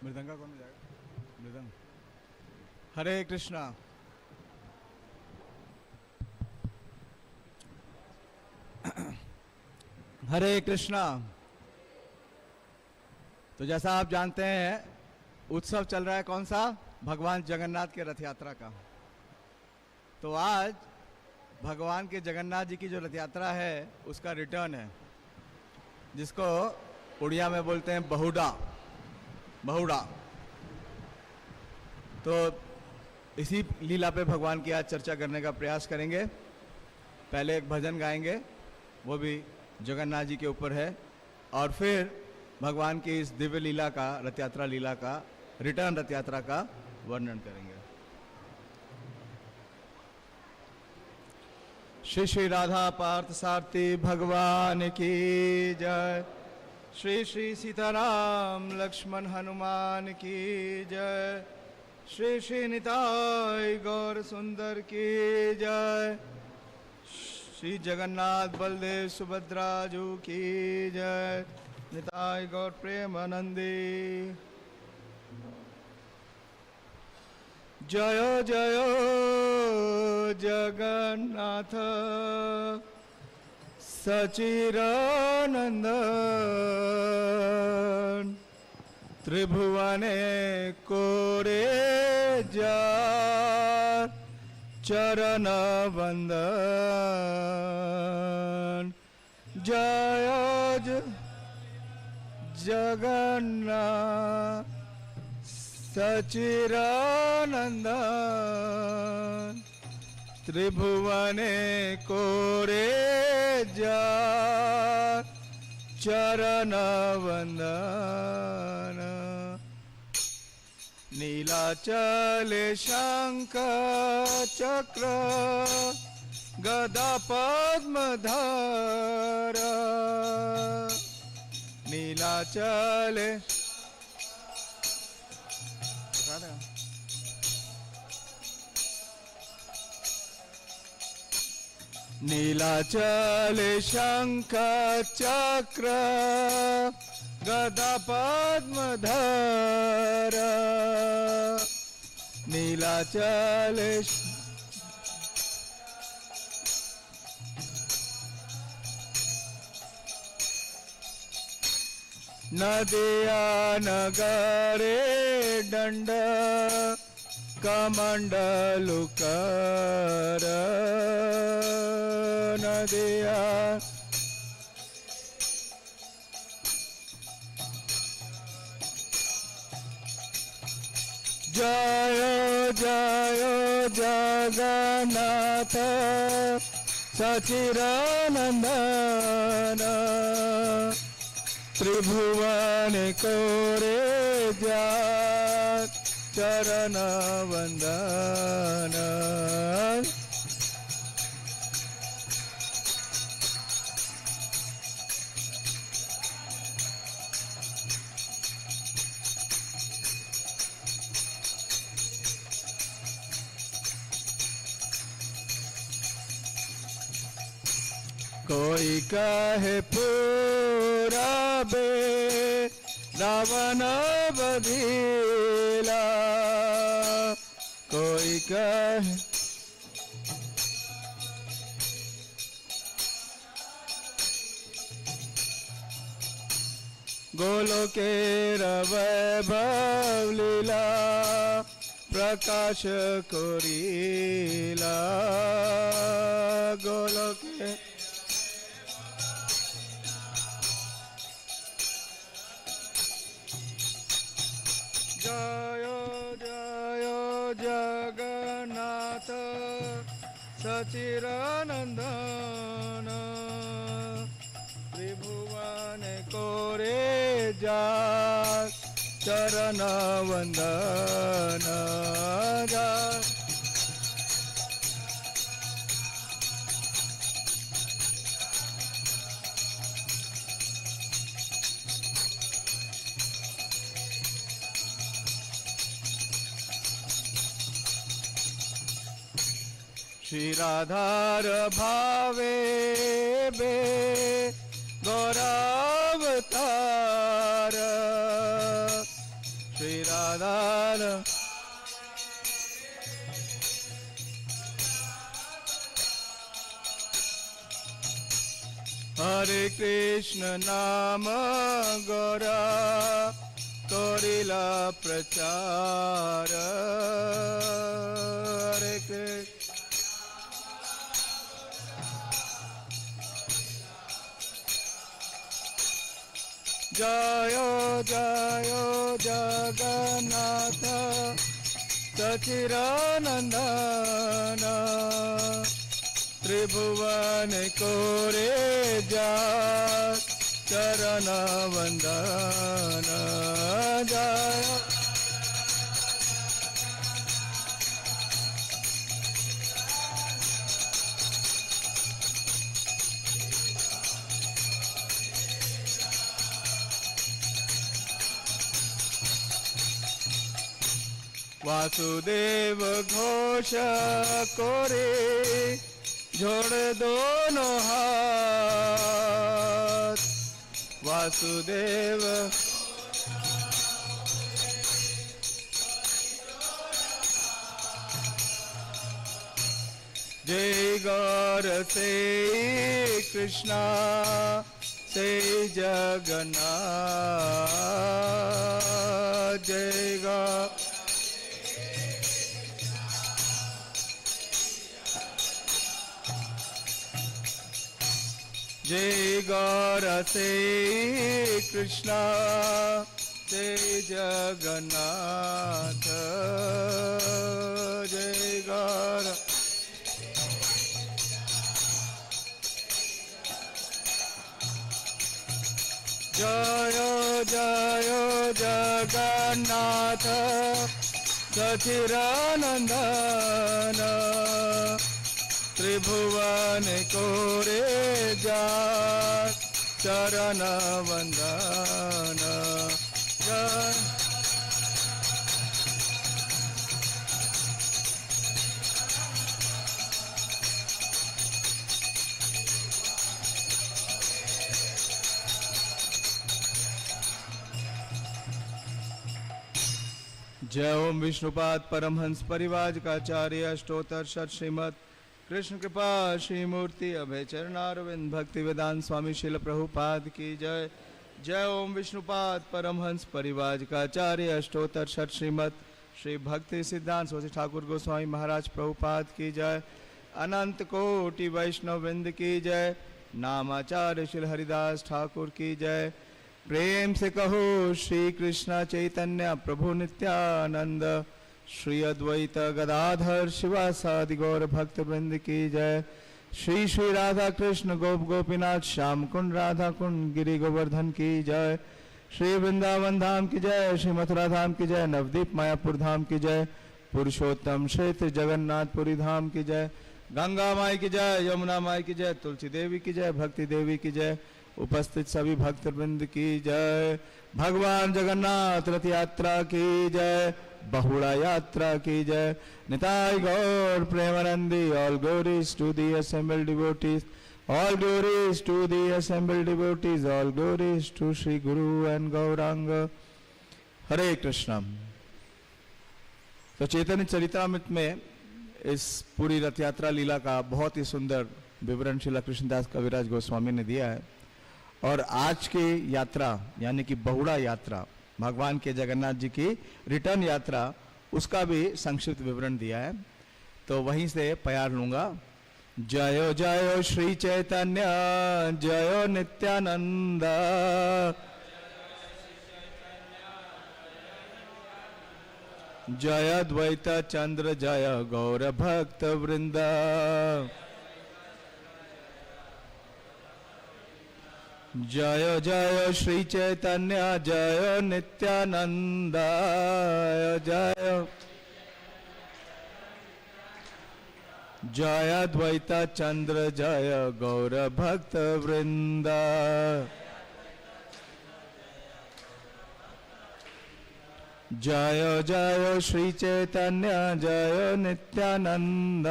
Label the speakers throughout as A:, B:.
A: मृदंगा कौन बजाएगा? मृदंग। हरे कृष्णा। हरे कृष्णा। तो जैसा आप जानते हैं, उत्सव चल रहा है कौन सा? भगवान जगन्नाथ के रथ यात्रा का। तो आज भगवान के जगन्नाथ जी की जो रथ यात्रा है उसका रिटर्न है, जिसको उड़िया में बोलते हैं बहुड़ा। बहुड़ा। तो इसी लीला पे भगवान की आज चर्चा करने का प्रयास करेंगे। पहले एक भजन गाएंगे, वो भी जगन्नाथ जी के ऊपर है, और फिर भगवान की इस दिव्य लीला का, रथ यात्रा लीला का, रिटर्न रथ यात्रा का वर्णन करेंगे। श्री श्री राधा पार्थ सारथी भगवान की जय। श्री श्री सीताराम लक्ष्मण हनुमान की जय। श्री श्री निताय गौर सुंदर की जय। श्री जगन्नाथ बलदेव सुभद्रा जू की जय। निताय गौर प्रेमानंदी। जय जय जगन्नाथ सचिरानंदन। त्रिभुवने कोरे जा चरण वंदन। जय जगन्नाथ सचिरानंदन। त्रिभुवने कोरे जा चरण वंदन। नीलाचले शंख चक्र गदा पद्मधर। नीलाचले नीलाचले शंख चक्र गदा पद्मधर। नीलाचले नदिया नगरे दंड कमंडलुकर। नदिया जय जय जगन्नाथ सचिरानंदन। त्रिभुवन कोरे जा चरण वंदन। कोई कहे पूरबे रावण बधिला। कोई कहे गोलोके वैभव लीला प्रकाश कोरीला। गोलोके जय जय जगन्नाथ सचिरानंदन। त्रिभुवन कोरे जा चरण वंदन। श्री राधार भावे बे गौरावतार। श्री गदाधर हरे कृष्ण नाम गौरा करिला प्रचार हरे कृष्ण जय जय जगन्नाथ सचिदानंदन त्रिभुवन कोरे जा चरण वंदन जय वासुदेव घोष कोरे जोड़ दोनों हाथ वासुदेव जय गौर से कृष्णा से जगन्नाथ जय गौर जय गौर से कृष्णा जय जगन्नाथ जय गौर जय जय जगन्नाथ सचिदानंदन त्रिभुवन कोरे जा चरण वंदन जय जय ओम विष्णुपाद परमहंस परिवाज का आचार्य अष्टोत्तर शत श्रीमद कृष्ण कृपा श्री मूर्ति अभय चरणारविंद भक्ति वेदांत स्वामी शिल प्रभुपाद की जय। जय ओम विष्णुपाद परमहंस परिवाज का आचार्य अष्टोत्तर शत श्रीमद श्री भक्ति सिद्धांत स्वसी ठाकुर गोस्वामी महाराज प्रभुपाद की जय। अनंत कोटि वैष्णव वृंद की जय। नामाचार्य श्री हरिदास ठाकुर की जय। प्रेम से कहो श्री कृष्ण चैतन्य प्रभु नित्यानंद श्री अद्वैत गदाधर शिवासादि गौर भक्त वृंद की जय। श्री श्री राधा कृष्ण गोप गोपीनाथ श्याम कुंड राधा कुंड गिरि गोवर्धन की जय। श्री वृंदावन धाम की जय। श्री मथुरा धाम की जय। नवदीप मायापुर धाम की जय। पुरुषोत्तम क्षेत्र जगन्नाथपुरी धाम की जय। गंगा माई की जय। यमुना माई की जय। तुलसी देवी की जय। भक्ति देवी की जय। उपस्थित सभी भक्त वृंद की जय। भगवान जगन्नाथ रथ यात्रा की जय। बहुड़ा यात्रा की जय। निताई गौर प्रेमानंदी। All glories to the assembled devotees. All glories to the assembled devotees. All glories to Shri Guru and Gaurang. हरे कृष्ण। तो चैतन्य चरितमृत में इस पूरी रथ यात्रा लीला का बहुत ही सुंदर विवरण श्रील कृष्णदास कविराज गोस्वामी ने दिया है। और आज की यात्रा यानी कि बहुड़ा यात्रा, भगवान के जगन्नाथ जी की रिटर्न यात्रा, उसका भी संक्षिप्त विवरण दिया है। तो वहीं से प्यार लूंगा। जयो जयो श्री चैतन्य जयो नित्यानंद। जय द्वैत चंद्र जय गौर भक्त वृंद। जय जय श्री चैतन्य जय नित्यानंद। जय जय द्वैत चंद्र जय गौर भक्त वृंद। जय जय श्री चैतन्य जय नित्यानंद।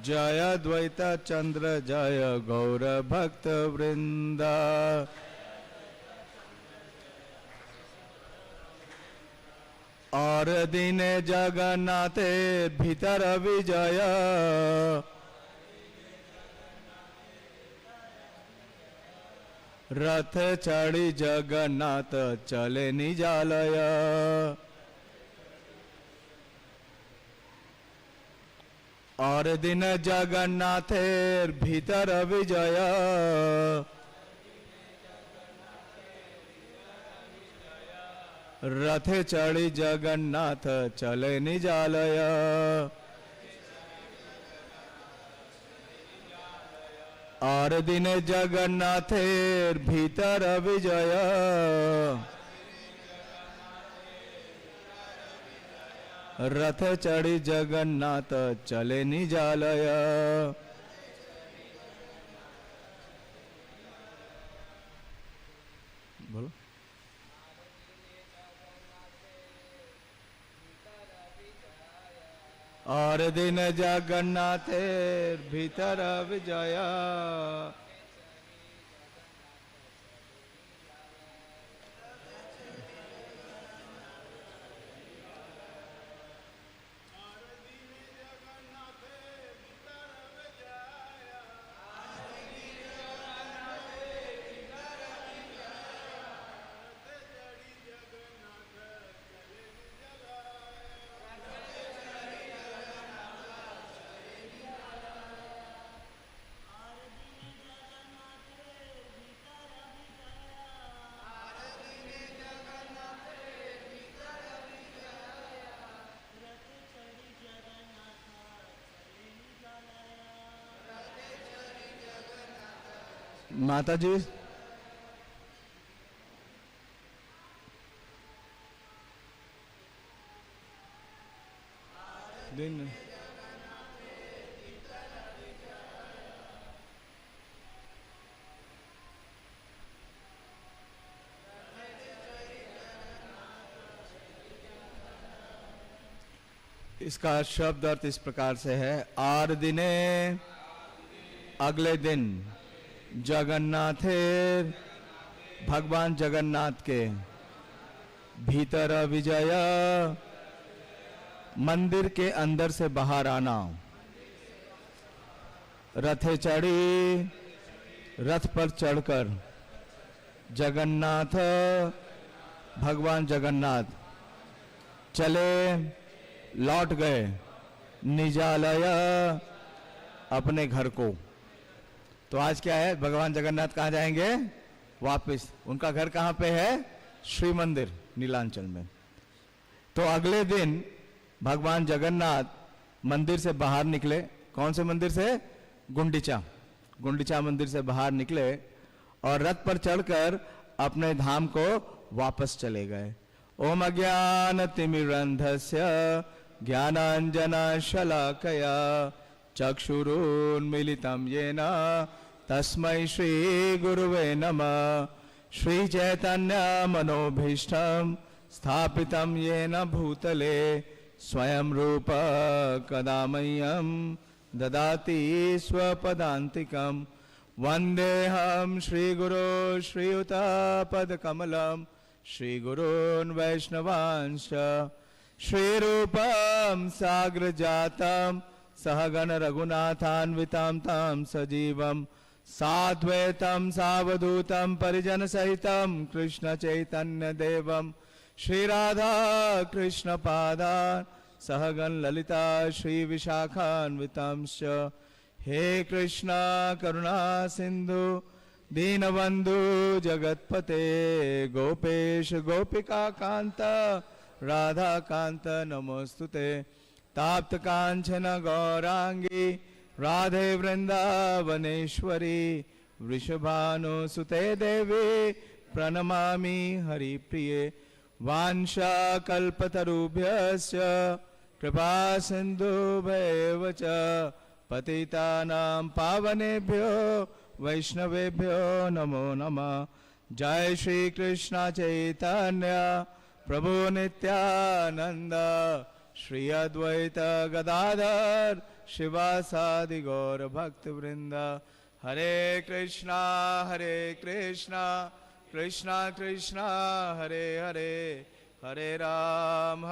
A: जय द्वैत चंद्र जय गौर भक्त वृंद। और दिने जगन्नाथे भीतर विजय, रथ चढ़ी जगन्नाथ चले निजालय। और दिन जगन्नाथेर भीतर विजय, रथे चढ़ी जगन्नाथ चले निजालय। और दिन जगन्नाथेर भीतर विजय, रथ चढ़ी जगन्नाथ चले निजालय। बोलो। और दिन जगन्नाथेर भीतर विजय, माता जी दिन इसका शब्द अर्थ इस प्रकार से है। आर दिने अगले दिन जगन्नाथेर भगवान जगन्नाथ के भीतर विजय, मंदिर के अंदर से बाहर आना, रथे चढ़ी रथ पर चढ़कर जगन्नाथ भगवान जगन्नाथ चले लौट गए निजालय अपने घर को। तो आज क्या है, भगवान जगन्नाथ कहाँ जाएंगे? वापस। उनका घर कहाँ पे है? श्री मंदिर नीलांचल में। तो अगले दिन भगवान जगन्नाथ मंदिर से बाहर निकले। कौन से मंदिर से? गुंडीचा मंदिर से बाहर निकले और रथ पर चढ़कर अपने धाम को वापस चले गए। ओम अज्ञान तिमिरंधस्य ज्ञानांजना शलाकया चक्षुरुन्मीलितं येन तस्मै श्री गुरुवे नमः। श्री चैतन्य मनोभीष्टं स्थापितं येन भूतले स्वयं रूप कदा मह्यं ददाति स्वपदान्तिकं। वन्देऽहं श्रीगुरो श्रीयुतापदकमलं श्रीगुरून् वैष्णवांश्च श्रीरूपं साग्रजातं सहगण रघुनाथान्वितं तं सजीवं साद्वैतं सावधूतं परिजनसहितं कृष्ण चैतन्य देवं श्रीराधा कृष्ण पादान् सहगण ललिता श्री विशाखान्वितंश्च। हे कृष्ण करुणा सिंधु दीनबंधु जगतपते गोपेश गोपिका कांत राधा कांत नमोस्तुते। ताप्त कांचन गौरांगी राधे वृंदावनेश्वरी वृषभानुसुते देवी प्रणमामि हरिप्रिये। वांशा कल्पतरुभ्यश्च कृपा सिन्धुभ्येव च पतितानां पावनेभ्यो वैष्णवेभ्यो नमो नमः। जय श्री कृष्ण चैतन्य प्रभु नित्यानंद श्री अद्वैत गदाधर शिवासादि गौर भक्त वृंद। हरे कृष्णा कृष्णा कृष्णा हरे हरे हरे राम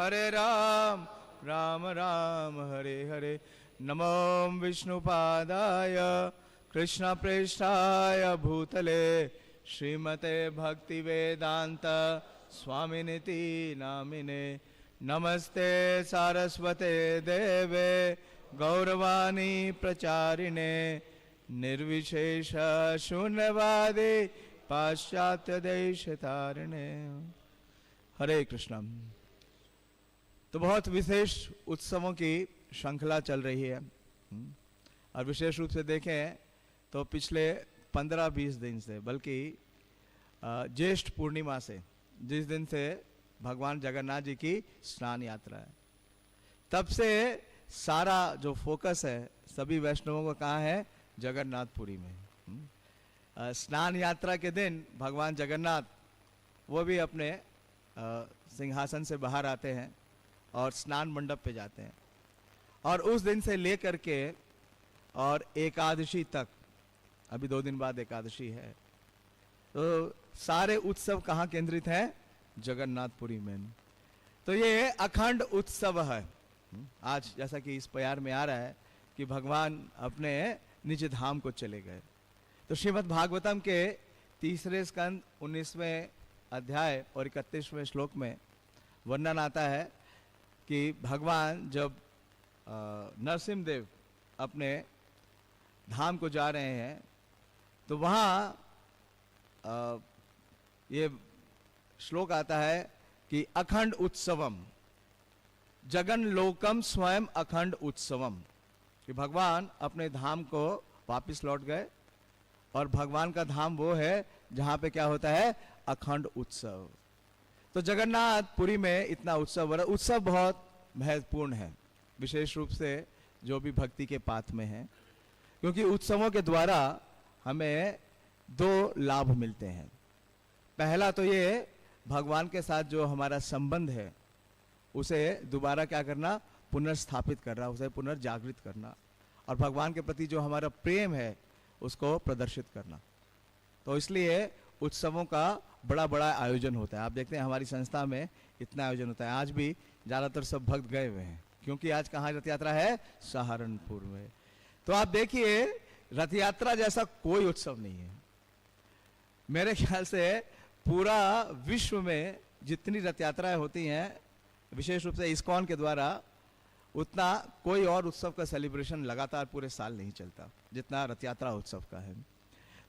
A: राम राम हरे हरे। नमो विष्णुपादाय कृष्णप्रेष्ठाय भूतले श्रीमते भक्तिवेदांत स्वामिनिति नामिने। नमस्ते सारस्वते देवे गौरवाणी प्रचारिणे निर्विशेष शून्यवादी पाश्चात्य देश तारिणे। हरे कृष्ण। तो बहुत विशेष उत्सवों की श्रृंखला चल रही है और विशेष रूप से देखें तो पिछले 15-20 दिन से, बल्कि ज्येष्ठ पूर्णिमा से, जिस दिन से भगवान जगन्नाथ जी की स्नान यात्रा है, तब से सारा जो फोकस है सभी वैष्णवों को कहाँ है? जगन्नाथपुरी में। स्नान यात्रा के दिन भगवान जगन्नाथ वो भी अपने सिंहासन से बाहर आते हैं और स्नान मंडप पे जाते हैं, और उस दिन से लेकर के और एकादशी तक, अभी 2 दिन बाद एकादशी है, तो सारे उत्सव कहाँ केंद्रित हैं? जगन्नाथपुरी में। तो ये अखंड उत्सव है। आज जैसा कि इस प्यार में आ रहा है कि भगवान अपने निज धाम को चले गए, तो श्रीमद् भागवतम के 3 स्कंद 19वें अध्याय और 31वें श्लोक में वर्णन आता है कि भगवान जब नरसिंहदेव अपने धाम को जा रहे हैं, तो वहाँ ये श्लोक आता है कि अखंड उत्सवम जगन लोकम स्वयं अखंड उत्सवम, कि भगवान अपने धाम को वापस लौट गए, और भगवान का धाम वो है जहाँ पे क्या होता है? अखंड उत्सव। तो जगन्नाथपुरी में इतना उत्सव हो रहा है। उत्सव बहुत महत्वपूर्ण है, विशेष रूप से जो भी भक्ति के पाथ में है, क्योंकि उत्सवों के द्वारा हमें 2 लाभ मिलते हैं। पहला तो ये, भगवान के साथ जो हमारा संबंध है उसे दोबारा क्या करना? पुनर्स्थापित करना, उसे पुनर्जागृत करना, और भगवान के प्रति जो हमारा प्रेम है उसको प्रदर्शित करना। तो इसलिए उत्सवों का बड़ा बड़ा आयोजन होता है। आप देखते हैं हमारी संस्था में इतना आयोजन होता है। आज भी ज़्यादातर सब भक्त गए हुए हैं, क्योंकि आज कहाँ रथ यात्रा है? सहारनपुर में। तो आप देखिए, रथ यात्रा जैसा कोई उत्सव नहीं है। मेरे ख्याल से पूरा विश्व में जितनी रथ यात्राएं होती हैं, विशेष रूप से इस्कॉन के द्वारा, उतना कोई और उत्सव का सेलिब्रेशन लगातार पूरे साल नहीं चलता जितना रथ यात्रा उत्सव का है।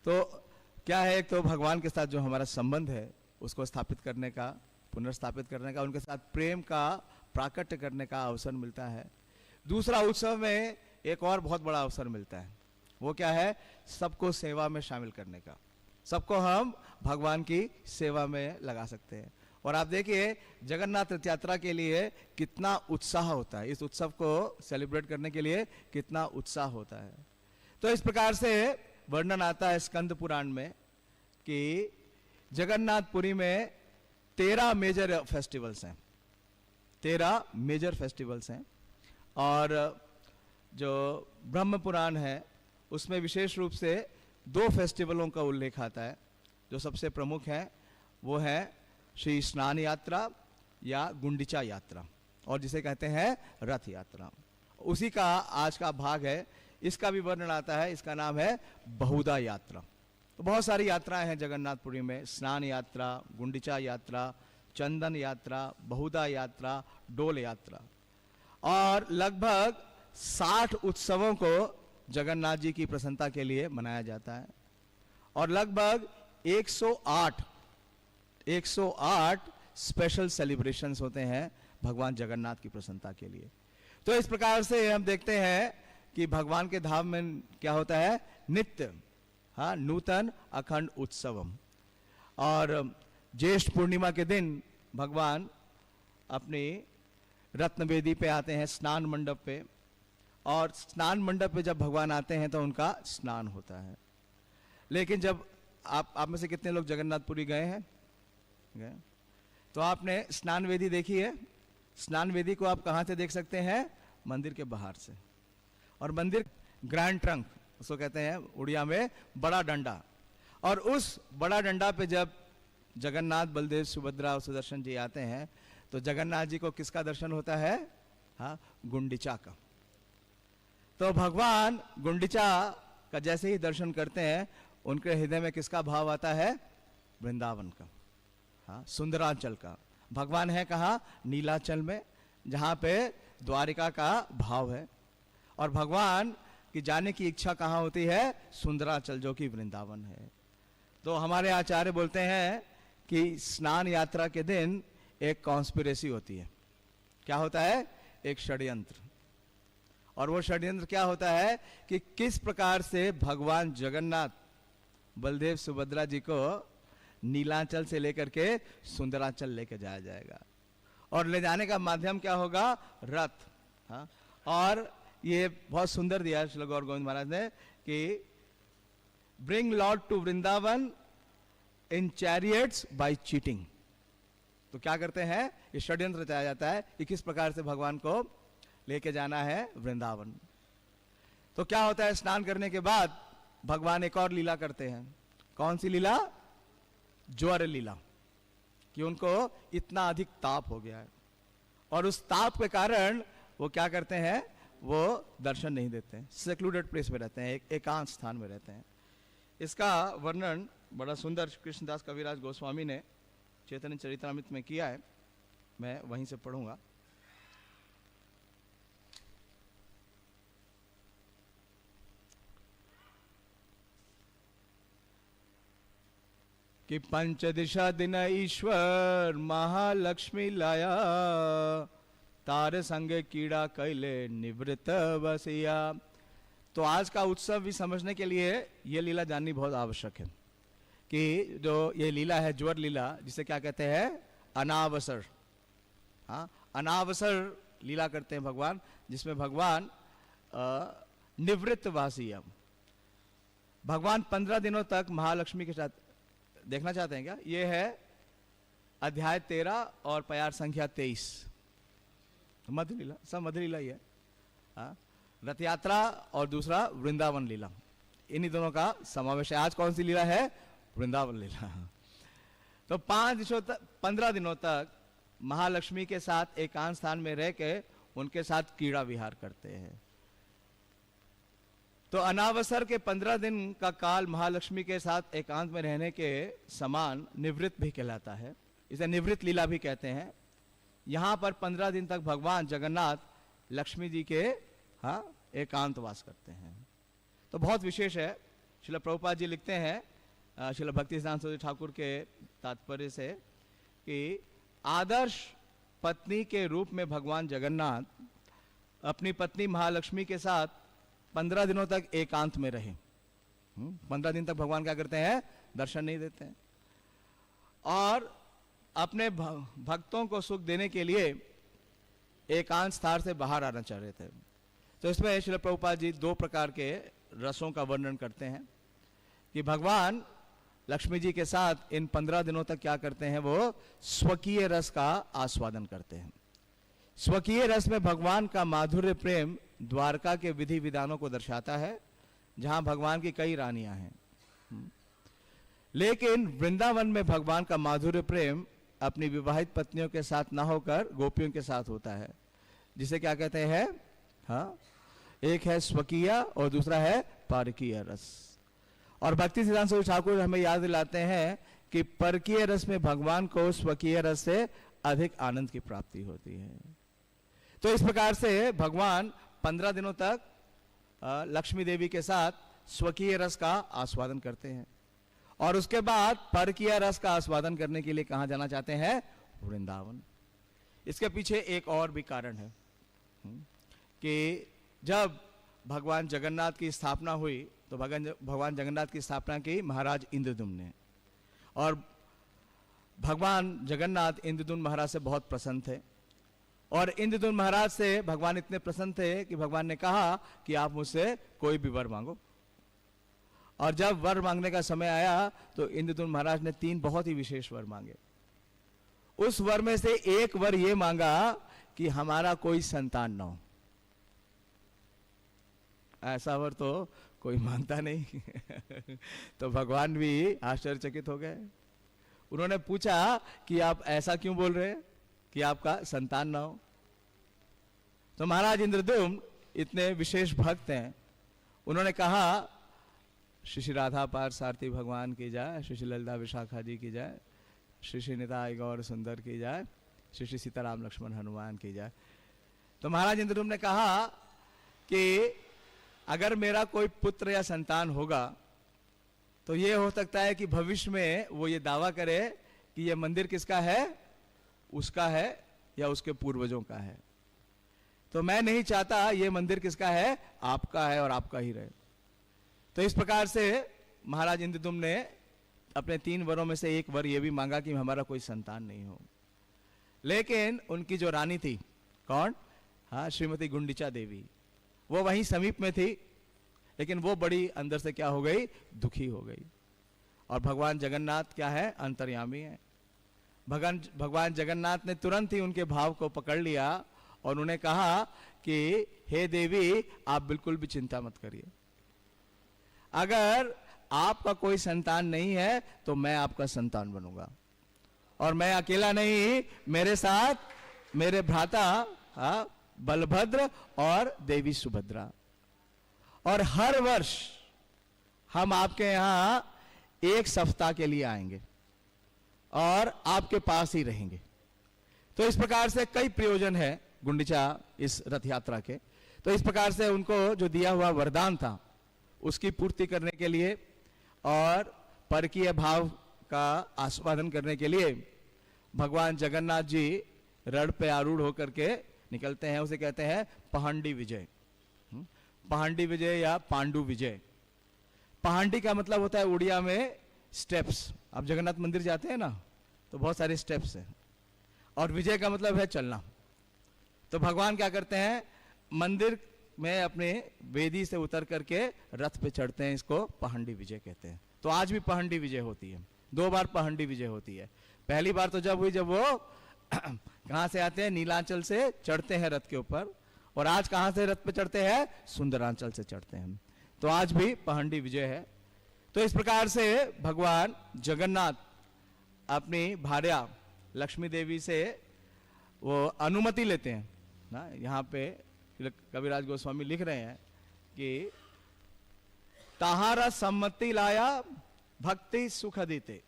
A: तो क्या है? एक तो भगवान के साथ जो हमारा संबंध है उसको स्थापित करने का, पुनर्स्थापित करने का, उनके साथ प्रेम का प्राकट्य करने का अवसर मिलता है। दूसरा, उत्सव में एक और बहुत बड़ा अवसर मिलता है। वो क्या है? सबको सेवा में शामिल करने का। सबको हम भगवान की सेवा में लगा सकते हैं। और आप देखिए जगन्नाथ रथ यात्रा के लिए कितना उत्साह होता है, इस उत्सव को सेलिब्रेट करने के लिए कितना उत्साह होता है। तो इस प्रकार से वर्णन आता है स्कंद पुराण में कि जगन्नाथपुरी में 13 मेजर फेस्टिवल्स हैं, 13 मेजर फेस्टिवल्स हैं। और जो ब्रह्म पुराण है उसमें विशेष रूप से 2 फेस्टिवलों का उल्लेख आता है। जो सबसे प्रमुख है वो है श्री स्नान यात्रा या गुंडीचा यात्रा, और जिसे कहते हैं रथ यात्रा। उसी का आज का भाग है। इसका भी वर्णन आता है, इसका नाम है बहुधा यात्रा। तो बहुत सारी यात्राएं हैं जगन्नाथपुरी में। स्नान यात्रा, गुंडीचा यात्रा, चंदन यात्रा, बहुधा यात्रा, डोल यात्रा, और लगभग 60 उत्सवों को जगन्नाथ जी की प्रसन्नता के लिए मनाया जाता है। और लगभग 108 स्पेशल सेलिब्रेशंस होते हैं भगवान जगन्नाथ की प्रसन्नता के लिए। तो इस प्रकार से हम देखते हैं कि भगवान के धाम में क्या होता है? नित्य नूतन अखंड उत्सवम। और ज्येष्ठ पूर्णिमा के दिन भगवान अपनी रत्नवेदी पे आते हैं, स्नान मंडप पे, और स्नान मंडप पे जब भगवान आते हैं तो उनका स्नान होता है। लेकिन जब आप में से कितने लोग जगन्नाथपुरी गए हैं? गए? तो आपने स्नान वेदी देखी है? स्नान वेदी को आप कहाँ से देख सकते हैं? मंदिर के बाहर से। और मंदिर ग्रैंड ट्रंक उसको कहते हैं उड़िया में, बड़ा डंडा। और उस बड़ा डंडा पे जब जगन्नाथ, बलदेव, सुभद्रा और सुदर्शन जी आते हैं तो जगन्नाथ जी को किसका दर्शन होता है? हाँ, गुंडिचा का। तो भगवान गुंडिचा का जैसे ही दर्शन करते हैं, उनके हृदय में किसका भाव आता है? वृंदावन का, हाँ, सुंदरांचल का। भगवान है कहाँ? नीलाचल में, जहाँ पे द्वारिका का भाव है। और भगवान की जाने की इच्छा कहाँ होती है? सुंदरांचल, जो कि वृंदावन है। तो हमारे आचार्य बोलते हैं कि स्नान यात्रा के दिन एक कॉन्स्पिरेसी होती है। क्या होता है? एक षड्यंत्र। और वो षड्यंत्र क्या होता है कि किस प्रकार से भगवान जगन्नाथ बलदेव सुभद्रा जी को नीलांचल से लेकर के सुंदरांचल लेकर जाया जाएगा। और ले जाने का माध्यम क्या होगा? रथ। हाँ, और ये बहुत सुंदर दिया श्री गौर गोविंद महाराज ने कि bring lord to Vrindavan in chariots by cheating. तो क्या करते हैं? ये षड्यंत्र रचाया जाता है कि किस प्रकार से भगवान को लेके जाना है वृंदावन। तो क्या होता है? स्नान करने के बाद भगवान एक और लीला करते हैं। कौन सी लीला? ज्वर लीला, कि उनको इतना अधिक ताप हो गया है और उस ताप के कारण वो क्या करते हैं? वो दर्शन नहीं देते हैं, सेक्लूडेड प्लेस में रहते हैं, एक एकांत स्थान में रहते हैं। इसका वर्णन बड़ा सुंदर कृष्णदास कविराज गोस्वामी ने चैतन्य चरितमृत में किया है। मैं वहीं से पढ़ूंगा। कि पंचदिशा दिन ईश्वर महालक्ष्मी लाया, तार संग कीड़ा कैले निवृत्त बसिया। तो आज का उत्सव भी समझने के लिए ये लीला जाननी बहुत आवश्यक है कि जो ये लीला है ज्वर लीला, जिसे क्या कहते हैं? अनावसर। हाँ, अनावसर लीला करते हैं भगवान, जिसमें भगवान निवृत्त वासिया, भगवान 15 दिनों तक महालक्ष्मी के साथ। देखना चाहते हैं क्या? ये है अध्याय 13 और प्यार संख्या 23, मध्य लीला। सब मध्य लीला ही है। हाँ, रथ यात्रा और दूसरा वृंदावन लीला, इन्हीं दोनों का समावेश है। आज कौन सी लीला है? वृंदावन लीला। तो 15 दिनों तक महालक्ष्मी के साथ एकांत स्थान में रह के उनके साथ कीड़ा विहार करते हैं। तो अनावसर के 15 दिन का काल महालक्ष्मी के साथ एकांत में रहने के समान निवृत्त भी कहलाता है। इसे निवृत्त लीला भी कहते हैं। यहाँ पर 15 दिन तक भगवान जगन्नाथ लक्ष्मी जी के एकांत वास करते हैं। तो बहुत विशेष है। श्रील प्रभुपाद जी लिखते हैं श्रील भक्ति सिद्धांत सरस्वती ठाकुर के तात्पर्य से कि आदर्श पत्नी के रूप में भगवान जगन्नाथ अपनी पत्नी महालक्ष्मी के साथ 15 दिनों तक एकांत में रहे। 15 दिन तक भगवान क्या करते हैं? दर्शन नहीं देते हैं और अपने भक्तों को सुख देने के लिए एकांत स्थान से बाहर आना चाह रहे थे। तो इसमें श्रील प्रभुपाद जी 2 प्रकार के रसों का वर्णन करते हैं कि भगवान लक्ष्मी जी के साथ इन 15 दिनों तक क्या करते हैं? वो स्वकीय रस का आस्वादन करते हैं। स्वकीय रस में भगवान का माधुर्य प्रेम द्वारका के विधि विधानों को दर्शाता है, जहां भगवान की कई रानियां हैं। लेकिन वृंदावन में भगवान का माधुर्य प्रेम अपनी विवाहित पत्नियों के साथ ना होकर गोपियों के साथ होता है, जिसे क्या कहते हैं? हाँ, एक है स्वकीय और दूसरा है परकीय रस। और भक्ति सिद्धांत सरस्वती ठाकुर हमें याद दिलाते हैं कि परकीय रस में भगवान को स्वकीय रस से अधिक आनंद की प्राप्ति होती है। तो इस प्रकार से भगवान 15 दिनों तक लक्ष्मी देवी के साथ स्वकीय रस का आस्वादन करते हैं और उसके बाद परकीय रस का आस्वादन करने के लिए कहां जाना चाहते हैं? वृंदावन। इसके पीछे एक और भी कारण है कि जब भगवान जगन्नाथ की स्थापना हुई तो भगवान जगन्नाथ की स्थापना की महाराज इंद्रद्युम्न ने, और भगवान जगन्नाथ इंद्रद्युम्न महाराज से बहुत प्रसन्न थे और इंद्रद्युम्न महाराज से भगवान इतने प्रसन्न थे कि भगवान ने कहा कि आप मुझसे कोई भी वर मांगो। और जब वर मांगने का समय आया तो इंद्रद्युम्न महाराज ने 3 बहुत ही विशेष वर मांगे। उस वर में से एक वर ये मांगा कि हमारा कोई संतान ना हो। ऐसा वर तो कोई मांगता नहीं। तो भगवान भी आश्चर्यचकित हो गए। उन्होंने पूछा कि आप ऐसा क्यों बोल रहे हैं? कि आपका संतान ना हो। तो महाराज इंद्रद्युम्न इतने विशेष भक्त हैं, उन्होंने कहा श्री श्री राधा पार्थ सारथी भगवान की जाए, श्री श्री ललिता विशाखा जी की जाए, श्री श्री निताई गौर सुंदर की जाए, श्री श्री सीताराम लक्ष्मण हनुमान की जाए। तो महाराज इंद्रद्युम्न ने कहा कि अगर मेरा कोई पुत्र या संतान होगा तो ये हो सकता है कि भविष्य में वो ये दावा करे कि ये मंदिर किसका है, उसका है या उसके पूर्वजों का है। तो मैं नहीं चाहता ये मंदिर किसका है, आपका है और आपका ही रहे। तो इस प्रकार से महाराज इंद्रद्युम्न ने अपने 3 वरों में से एक वर ये भी मांगा कि हमारा कोई संतान नहीं हो। लेकिन उनकी जो रानी थी, कौन, हाँ, श्रीमती गुंडिचा देवी, वो वहीं समीप में थी, लेकिन वो बड़ी अंदर से क्या हो गई, दुखी हो गई। और भगवान जगन्नाथ क्या है, अंतर्यामी है। भगवान जगन्नाथ ने तुरंत ही उनके भाव को पकड़ लिया और उन्हें कहा कि हे देवी, आप बिल्कुल भी चिंता मत करिए, अगर आपका कोई संतान नहीं है तो मैं आपका संतान बनूंगा। और मैं अकेला नहीं, मेरे साथ मेरे भ्राता बलभद्र और देवी सुभद्रा। और हर वर्ष हम आपके यहां 1 सप्ताह के लिए आएंगे और आपके पास ही रहेंगे। तो इस प्रकार से कई प्रयोजन है गुंडिचा इस रथ यात्रा के। तो इस प्रकार से उनको जो दिया हुआ वरदान था उसकी पूर्ति करने के लिए और परकीय भाव का आस्वादन करने के लिए भगवान जगन्नाथ जी रथ पे आरूढ़ होकर के निकलते हैं। उसे कहते हैं पहांडी विजय, पहांडी विजय या पांडु विजय। पहांडी का मतलब होता है उड़िया में स्टेप्स। आप जगन्नाथ मंदिर जाते हैं ना तो बहुत सारे स्टेप्स हैं, और विजय का मतलब है चलना। तो भगवान क्या करते हैं, मंदिर में अपने वेदी से उतर करके रथ पे चढ़ते हैं, इसको पहांडी विजय कहते हैं। तो आज भी पहांडी विजय होती है, 2 बार पहांडी विजय होती है। पहली बार तो जब हुई जब वो कहां से आते हैं, नीलांचल से चढ़ते हैं रथ के ऊपर, और आज कहां से रथ पे चढ़ते हैं, सुंदरांचल से चढ़ते हैं। तो आज भी पहांडी विजय है। तो इस प्रकार से भगवान जगन्नाथ अपनी भार्या लक्ष्मी देवी से वो अनुमति लेते हैं ना। यहाँ पे कविराज गोस्वामी लिख रहे हैं कि ताहारा सम्मति लाया भक्ति सुख देते,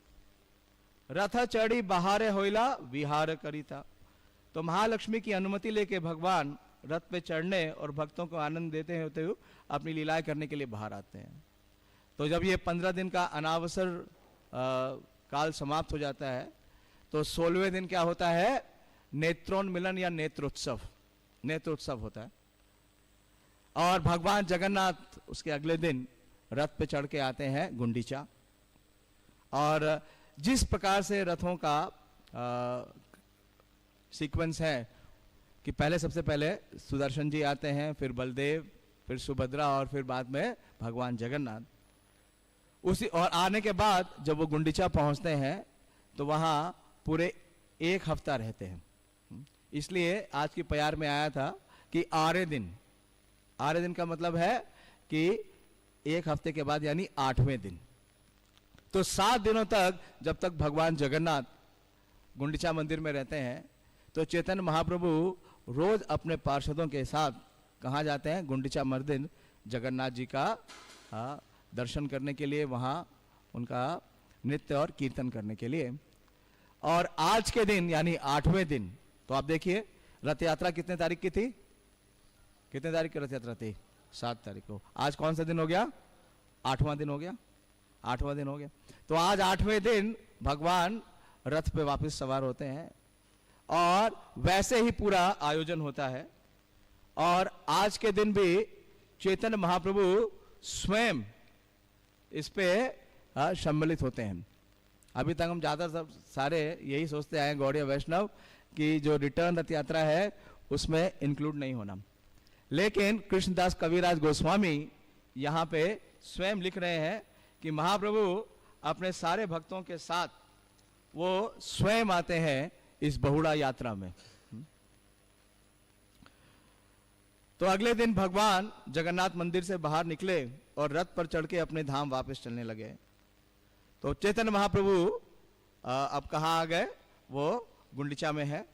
A: रथ चढ़ी बहारे होइला विहार करीता। तो महालक्ष्मी की अनुमति लेके भगवान रथ पे चढ़ने और भक्तों को आनंद देते होते हुए अपनी लीलाएं करने के लिए बाहर आते हैं। तो जब ये 15 दिन का अनावसर काल समाप्त हो जाता है तो 16वें दिन क्या होता है, नेत्रोन्मिलन या नेत्रोत्सव, नेत्रोत्सव होता है। और भगवान जगन्नाथ उसके अगले दिन रथ पे चढ़ के आते हैं गुंडीचा। और जिस प्रकार से रथों का सीक्वेंस है कि पहले सबसे पहले सुदर्शन जी आते हैं, फिर बलदेव, फिर सुभद्रा और फिर बाद में भगवान जगन्नाथ। उसी और आने के बाद जब वो गुंडीचा पहुंचते हैं तो वहां पूरे 1 हफ्ता रहते हैं। इसलिए आज की प्यार में आया था कि आरे दिन का मतलब है कि 1 हफ्ते के बाद यानी 8वें दिन। तो 7 दिनों तक जब तक भगवान जगन्नाथ गुंडीचा मंदिर में रहते हैं तो चैतन्य महाप्रभु रोज अपने पार्षदों के साथ कहाँ जाते हैं, गुंडीचा मंदिर जगन्नाथ जी का दर्शन करने के लिए, वहाँ उनका नृत्य और कीर्तन करने के लिए। और आज के दिन यानी 8वें दिन, तो आप देखिए रथ यात्रा कितने तारीख की थी, कितने तारीख की रथ यात्रा थी, 7 तारीख को। आज कौन सा दिन हो गया, 8वां दिन हो गया, 8वां दिन हो गया। तो आज 8वें दिन भगवान रथ पे वापस सवार होते हैं और वैसे ही पूरा आयोजन होता है। और आज के दिन भी चैतन्य महाप्रभु स्वयं इस पे सम्मिलित होते हैं। अभी तक हम ज्यादा सारे यही सोचते आए गौड़ीय वैष्णव कि जो रिटर्न रथ यात्रा है उसमें इंक्लूड नहीं होना, लेकिन कृष्णदास कविराज गोस्वामी यहाँ पे स्वयं लिख रहे हैं कि महाप्रभु अपने सारे भक्तों के साथ वो स्वयं आते हैं इस बहुड़ा यात्रा में। तो अगले दिन भगवान जगन्नाथ मंदिर से बाहर निकले और रथ पर चढ़ के अपने धाम वापस चलने लगे। तो चैतन्य महाप्रभु अब कहाँ आ गए, वो गुंडीचा में है।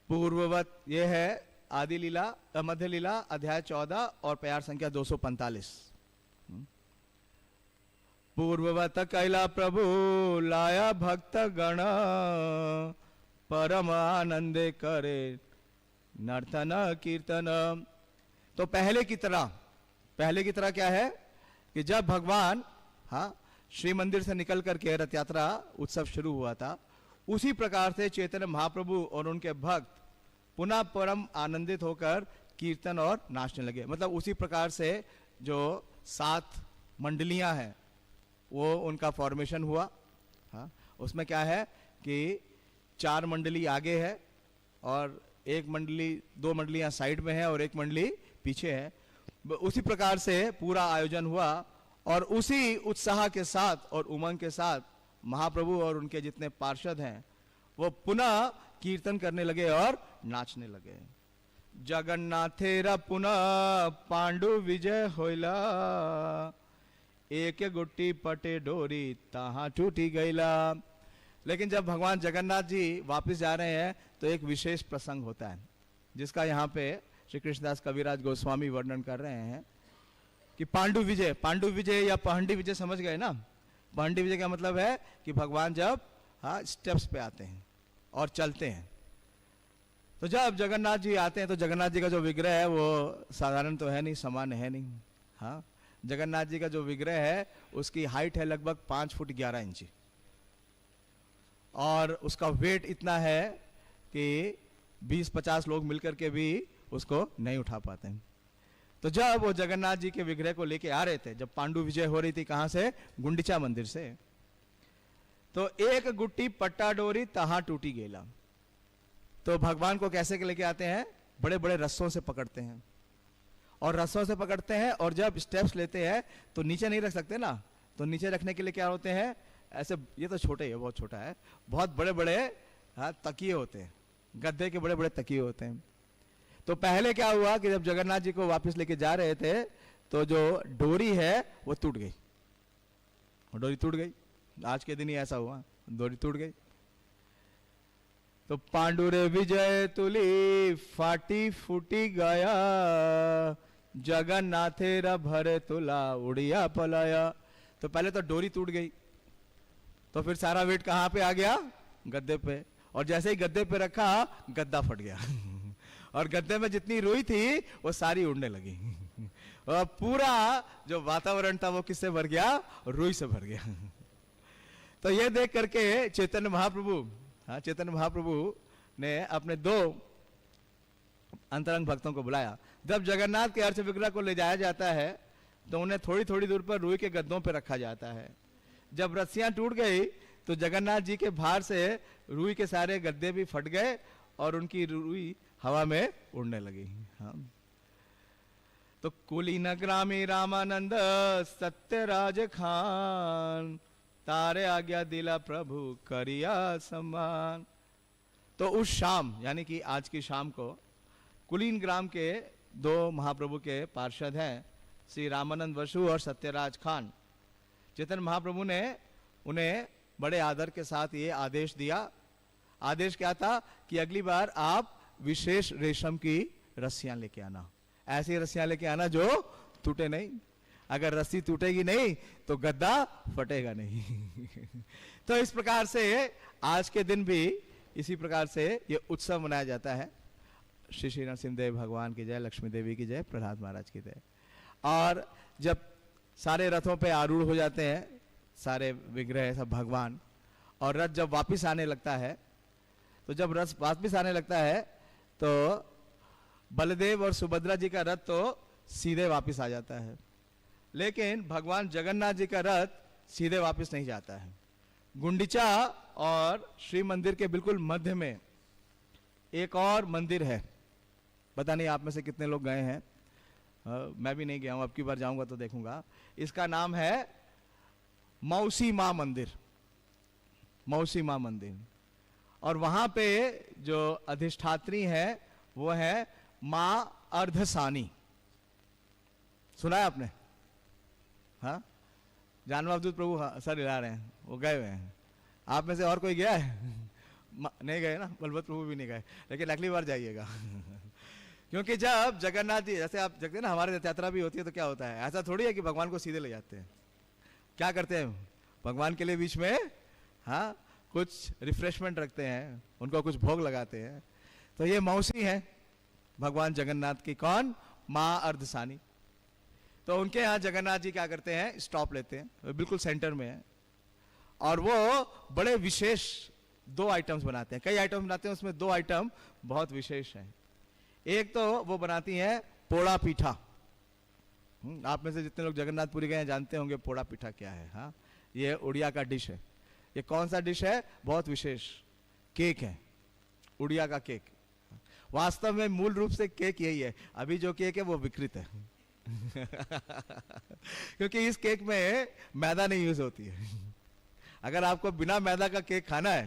A: पूर्ववत ये है आदि लीला, मध्य लीला अध्याय 14 और प्यार संख्या 245। पूर्ववत कैला प्रभु लाया भक्त गण, परम आनंदे करे नर्तन कीर्तन। तो पहले की तरह क्या है कि जब भगवान श्री मंदिर से निकल करके रथ यात्रा उत्सव शुरू हुआ था, उसी प्रकार से चैतन्य महाप्रभु और उनके भक्त पुनः परम आनंदित होकर कीर्तन और नाचने लगे। मतलब उसी प्रकार से जो 7 मंडलियां हैं वो उनका फॉर्मेशन हुआ। उसमें क्या है कि 4 मंडली आगे है और 2 मंडलियां साइड में है और 1 मंडली पीछे है। उसी प्रकार से पूरा आयोजन हुआ और उसी उत्साह के साथ और उमंग के साथ महाप्रभु और उनके जितने पार्षद हैं वो पुनः कीर्तन करने लगे और नाचने लगे। जगन्नाथेरा पुनः पांडु विजय होइला, एक गुट्टी पटे डोरी तहां टूटी गईला। लेकिन जब भगवान जगन्नाथ जी वापस जा रहे हैं तो एक विशेष प्रसंग होता है, जिसका यहाँ पे श्री कृष्णदास कविराज गोस्वामी वर्णन कर रहे हैं कि पांडु विजय या पहंडी विजय समझ गए ना। पहंडी विजय का मतलब है कि भगवान जब स्टेप्स पे आते हैं और चलते हैं। तो जब जगन्नाथ जी आते हैं तो जगन्नाथ जी का जो विग्रह है वो साधारण तो है नहीं, सामान्य है नहीं। जगन्नाथ जी का जो विग्रह है उसकी हाइट है लगभग 5 फुट 11 इंची और उसका वेट इतना है कि 20-50 लोग मिलकर के भी उसको नहीं उठा पाते हैं। तो जब वो जगन्नाथ जी के विग्रह को लेके आ रहे थे, जब पांडु विजय हो रही थी, कहां से? गुंडीचा मंदिर से, तो एक गुट्टी पट्टा डोरी तहां टूटी गेला। तो भगवान को कैसे लेके आते हैं? बड़े बड़े रस्सों से पकड़ते हैं और रस्सों से पकड़ते हैं और जब स्टेप्स लेते हैं तो नीचे नहीं रख सकते ना, तो नीचे रखने के लिए क्या होते हैं? ऐसे, ये तो छोटे है, बहुत छोटा है, बहुत बड़े बड़े तकिए होते हैं, गद्दे के बड़े बड़े तकिए होते हैं। तो पहले क्या हुआ कि जब जगन्नाथ जी को वापस लेके जा रहे थे तो जो डोरी है वो टूट गई, डोरी टूट गई। आज के दिन ही ऐसा हुआ, डोरी टूट गई। तो पांडुरे विजय तुली फाटी फूटी गया, जगन्नाथेरा भरे तुला उड़िया पलाया। तो पहले तो डोरी टूट गई, तो फिर सारा वेट कहां पे आ गया? गद्दे पे। और जैसे ही गद्दे पे रखा गद्दा फट गया और गद्दे में जितनी रुई थी वो सारी उड़ने लगी और पूरा जो वातावरण था वो किससे भर गया? रुई से भर गया। तो ये देख करके चैतन्य महाप्रभु ने अपने 2 अंतरंग भक्तों को बुलाया। जब जगन्नाथ के अर्थ विग्रह को ले जाया जाता है तो उन्हें थोड़ी थोड़ी दूर पर रुई के गद्दों पर रखा जाता है। जब रस्सियां टूट गई तो जगन्नाथ जी के भार से रुई के सारे गद्दे भी फट गए और उनकी रुई हवा में उड़ने लगी। तो कुलीन ग्रामी रामानंद सत्यराज खान, तारे आज्ञा दिला प्रभु करिया सम्मान। तो उस शाम, यानी कि आज की शाम को, कुलीन ग्राम के 2 महाप्रभु के पार्षद हैं, श्री रामानंद वसु और सत्यराज खान। चैतन्य महाप्रभु ने उन्हें बड़े आदर के साथ ये आदेश दिया। आदेश क्या था कि अगली बार आप विशेष रेशम की रस्सियां लेके आना, ऐसी रस्सियां लेके आना जो टूटे नहीं। अगर रस्सी टूटेगी नहीं तो गद्दा फटेगा नहीं। तो इस प्रकार से आज के दिन भी इसी प्रकार से ये उत्सव मनाया जाता है। श्री श्री नरसिंहदेव भगवान की जय, लक्ष्मी देवी की जय, प्रहलाद महाराज की जय। और जब सारे रथों पे आरूढ़ हो जाते हैं सारे विग्रह सब भगवान, और रथ जब वापिस आने लगता है, तो जब रथ वापिस आने लगता है तो बलदेव और सुभद्रा जी का रथ तो सीधे वापिस आ जाता है, लेकिन भगवान जगन्नाथ जी का रथ सीधे वापिस नहीं जाता है। गुंडीचा और श्री मंदिर के बिल्कुल मध्य में एक और मंदिर है। पता नहीं आप में से कितने लोग गए हैं, मैं भी नहीं गया हूं, अब की बार जाऊंगा तो देखूंगा। इसका नाम है मौसी मां मंदिर, मौसी मां मंदिर। और वहां पे जो अधिष्ठात्री है वो है मां अर्धसानी। सुना है आपने? हाँ, जानवा अवधूत प्रभु सर हिला रहे हैं, वो गए हुए हैं। आप में से और कोई गया है? नहीं गए ना, बलभद्र प्रभु भी नहीं गए, लेकिन अगली बार जाइएगा। क्योंकि जब जगन्नाथ जी, जैसे आप देखते हैं ना हमारे रथ यात्रा भी होती है, तो क्या होता है, ऐसा थोड़ी है कि भगवान को सीधे ले जाते हैं। क्या करते हैं, भगवान के लिए बीच में हाँ कुछ रिफ्रेशमेंट रखते हैं, उनको कुछ भोग लगाते हैं। तो ये मौसी है भगवान जगन्नाथ की, कौन, माँ अर्धसानी। तो उनके यहाँ जगन्नाथ जी क्या करते हैं, स्टॉप लेते हैं, वो बिल्कुल सेंटर में है, और वो बड़े विशेष 2 आइटम्स बनाते हैं। कई आइटम्स बनाते हैं, उसमें 2 आइटम बहुत विशेष हैं। एक तो वो बनाती हैं पोड़ा पीठा। आप में से जितने लोग जगन्नाथपुरी गए हैं जानते होंगे पोड़ा पीठा क्या है। हाँ, ये उड़िया का डिश है। ये कौन सा डिश है, बहुत विशेष केक है, उड़िया का केक। वास्तव में मूल रूप से केक यही है, अभी जो केक है वो विकृत है। क्योंकि इस केक में मैदा नहीं यूज होती है। अगर आपको बिना मैदा का केक खाना है,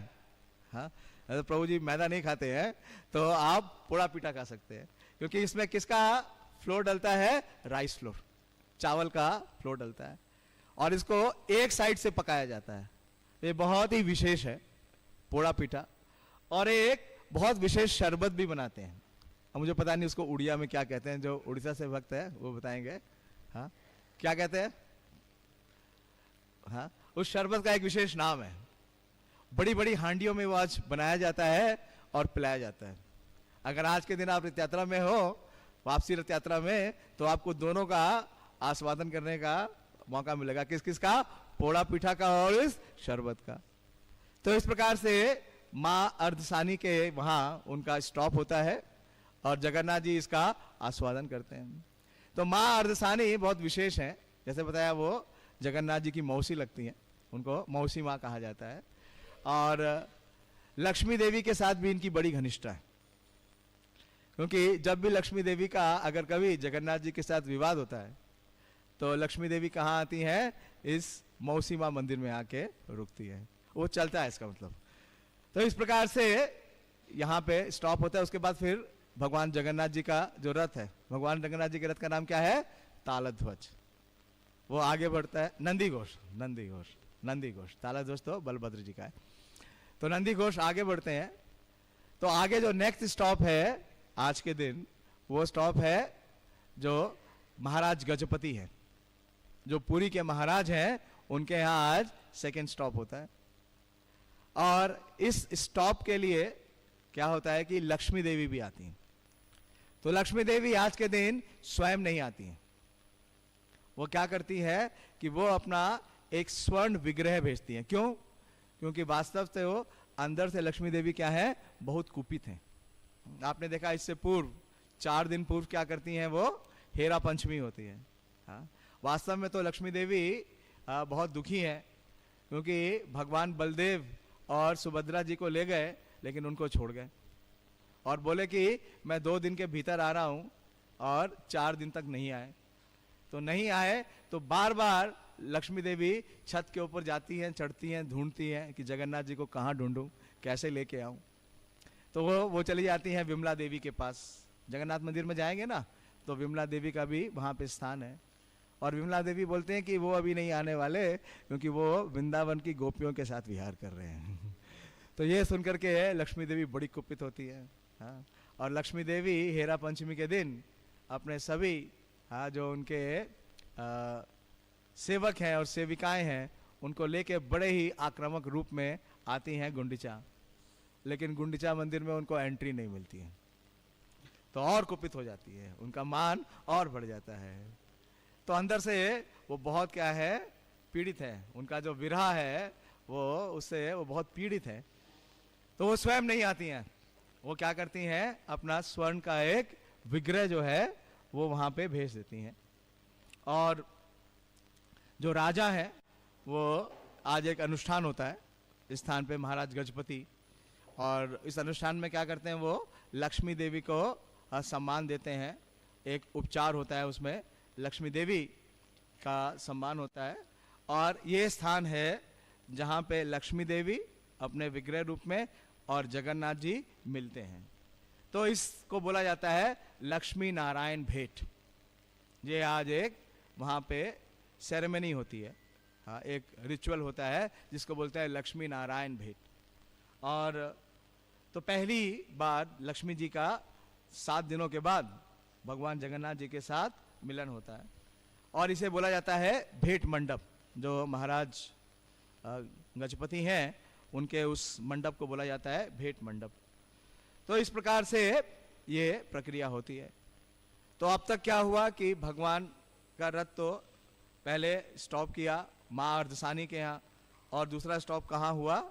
A: हाँ, अगर प्रभु जी मैदा नहीं खाते हैं, तो आप पोड़ा पीठा खा सकते हैं। क्योंकि इसमें किसका फ्लोर डलता है, राइस फ्लोर, चावल का फ्लोर डलता है, और इसको एक साइड से पकाया जाता है। ये बहुत ही विशेष है पोड़ा पीठा। और एक बहुत विशेष शरबत भी बनाते हैं, अब मुझे पता नहीं उसको उड़िया में क्या कहते हैं, जो उड़ीसा से भक्त है वो बताएंगे। हाँ, क्या कहते हैं, हाँ, उस शरबत का एक विशेष नाम है। बड़ी बड़ी हांडियों में वो आज बनाया जाता है और पिलाया जाता है। अगर आज के दिन आप रथ यात्रा में हो, वापसी रथ यात्रा में, तो आपको दोनों का आस्वादन करने का मौका मिलेगा। किस किस का, पोड़ा पीठा का और इस शरबत का। तो इस प्रकार से माँ अर्धसानी के वहां उनका स्टॉप होता है और जगन्नाथ जी इसका आस्वादन करते हैं। तो माँ अर्धसानी बहुत विशेष है, जैसे बताया वो जगन्नाथ जी की मौसी लगती हैं, उनको मौसी माँ कहा जाता है। और लक्ष्मी देवी के साथ भी इनकी बड़ी घनिष्ठता है, क्योंकि जब भी लक्ष्मी देवी का अगर कभी जगन्नाथ जी के साथ विवाद होता है, तो लक्ष्मी देवी कहाँ आती हैं, इस मौसी माँ मंदिर में आके रुकती है। वो चलता है इसका मतलब। तो इस प्रकार से यहाँ पे स्टॉप होता है। उसके बाद फिर भगवान जगन्नाथ जी का जो रथ है, भगवान जगन्नाथ जी के रथ का नाम क्या है, तालध्वज। वो आगे बढ़ता है, नंदी घोष, नंदी घोष, नंदी घोष। तालध्वज तो बलभद्र जी का है। तो नंदी घोष आगे बढ़ते हैं। तो आगे जो नेक्स्ट स्टॉप है आज के दिन, वो स्टॉप है जो महाराज गजपति है, जो पुरी के महाराज हैं, उनके यहाँ आज सेकंड स्टॉप होता है। और इस स्टॉप के लिए क्या होता है कि लक्ष्मी देवी भी आती हैं। तो लक्ष्मी देवी आज के दिन स्वयं नहीं आती हैं, वो क्या करती है कि वो अपना एक स्वर्ण विग्रह भेजती हैं। क्यों? क्योंकि वास्तव से वो अंदर से लक्ष्मी देवी क्या है, बहुत कुपित हैं। आपने देखा इससे पूर्व 4 दिन पूर्व क्या करती हैं, वो हेरा पंचमी होती है। हाँ, वास्तव में तो लक्ष्मी देवी बहुत दुखी है, क्योंकि भगवान बलदेव और सुभद्रा जी को ले गए, लेकिन उनको छोड़ गए और बोले कि मैं 2 दिन के भीतर आ रहा हूं, और 4 दिन तक नहीं आए। तो नहीं आए तो बार बार लक्ष्मी देवी छत के ऊपर जाती हैं, चढ़ती हैं, ढूंढती हैं कि जगन्नाथ जी को कहाँ ढूंढूं, कैसे लेके आऊं। तो वो चली जाती हैं विमला देवी के पास। जगन्नाथ मंदिर में जाएंगे ना, तो विमला देवी का भी वहाँ पे स्थान है। और विमला देवी बोलते हैं कि वो अभी नहीं आने वाले, क्योंकि वो वृंदावन की गोपियों के साथ विहार कर रहे हैं। तो ये सुनकर के लक्ष्मी देवी बड़ी कुपित होती है। हाँ, और लक्ष्मी देवी हेरा पंचमी के दिन अपने सभी जो उनके सेवक हैं और सेविकाएं हैं, उनको लेके बड़े ही आक्रामक रूप में आती हैं गुंडीचा। लेकिन गुंडीचा मंदिर में उनको एंट्री नहीं मिलती है, तो और कुपित हो जाती है, उनका मान और बढ़ जाता है। तो अंदर से वो बहुत क्या है, पीड़ित है। उनका जो विरह है वो उससे वो बहुत पीड़ित है। तो वो स्वयं नहीं आती हैं, वो क्या करती हैं, अपना स्वर्ण का एक विग्रह जो है वो वहाँ पे भेज देती हैं। और जो राजा है, वो आज एक अनुष्ठान होता है इस स्थान पे, महाराज गजपति। और इस अनुष्ठान में क्या करते हैं, वो लक्ष्मी देवी को सम्मान देते हैं। एक उपचार होता है, उसमें लक्ष्मी देवी का सम्मान होता है। और ये स्थान है जहाँ पे लक्ष्मी देवी अपने विग्रह रूप में और जगन्नाथ जी मिलते हैं। तो इसको बोला जाता है लक्ष्मी नारायण भेंट। ये आज एक वहाँ पे सेरेमनी होती है, हाँ, एक रिचुअल होता है जिसको बोलते हैं लक्ष्मी नारायण भेंट। और तो पहली बार लक्ष्मी जी का 7 दिनों के बाद भगवान जगन्नाथ जी के साथ मिलन होता है, और इसे बोला जाता है भेंट मंडप। जो महाराज गजपति हैं उनके उस मंडप को बोला जाता है भेंट मंडप। तो इस प्रकार से ये प्रक्रिया होती है। तो अब तक क्या हुआ कि भगवान का रथ तो पहले स्टॉप किया माँ अर्धसानी के यहाँ, और दूसरा स्टॉप कहाँ हुआ,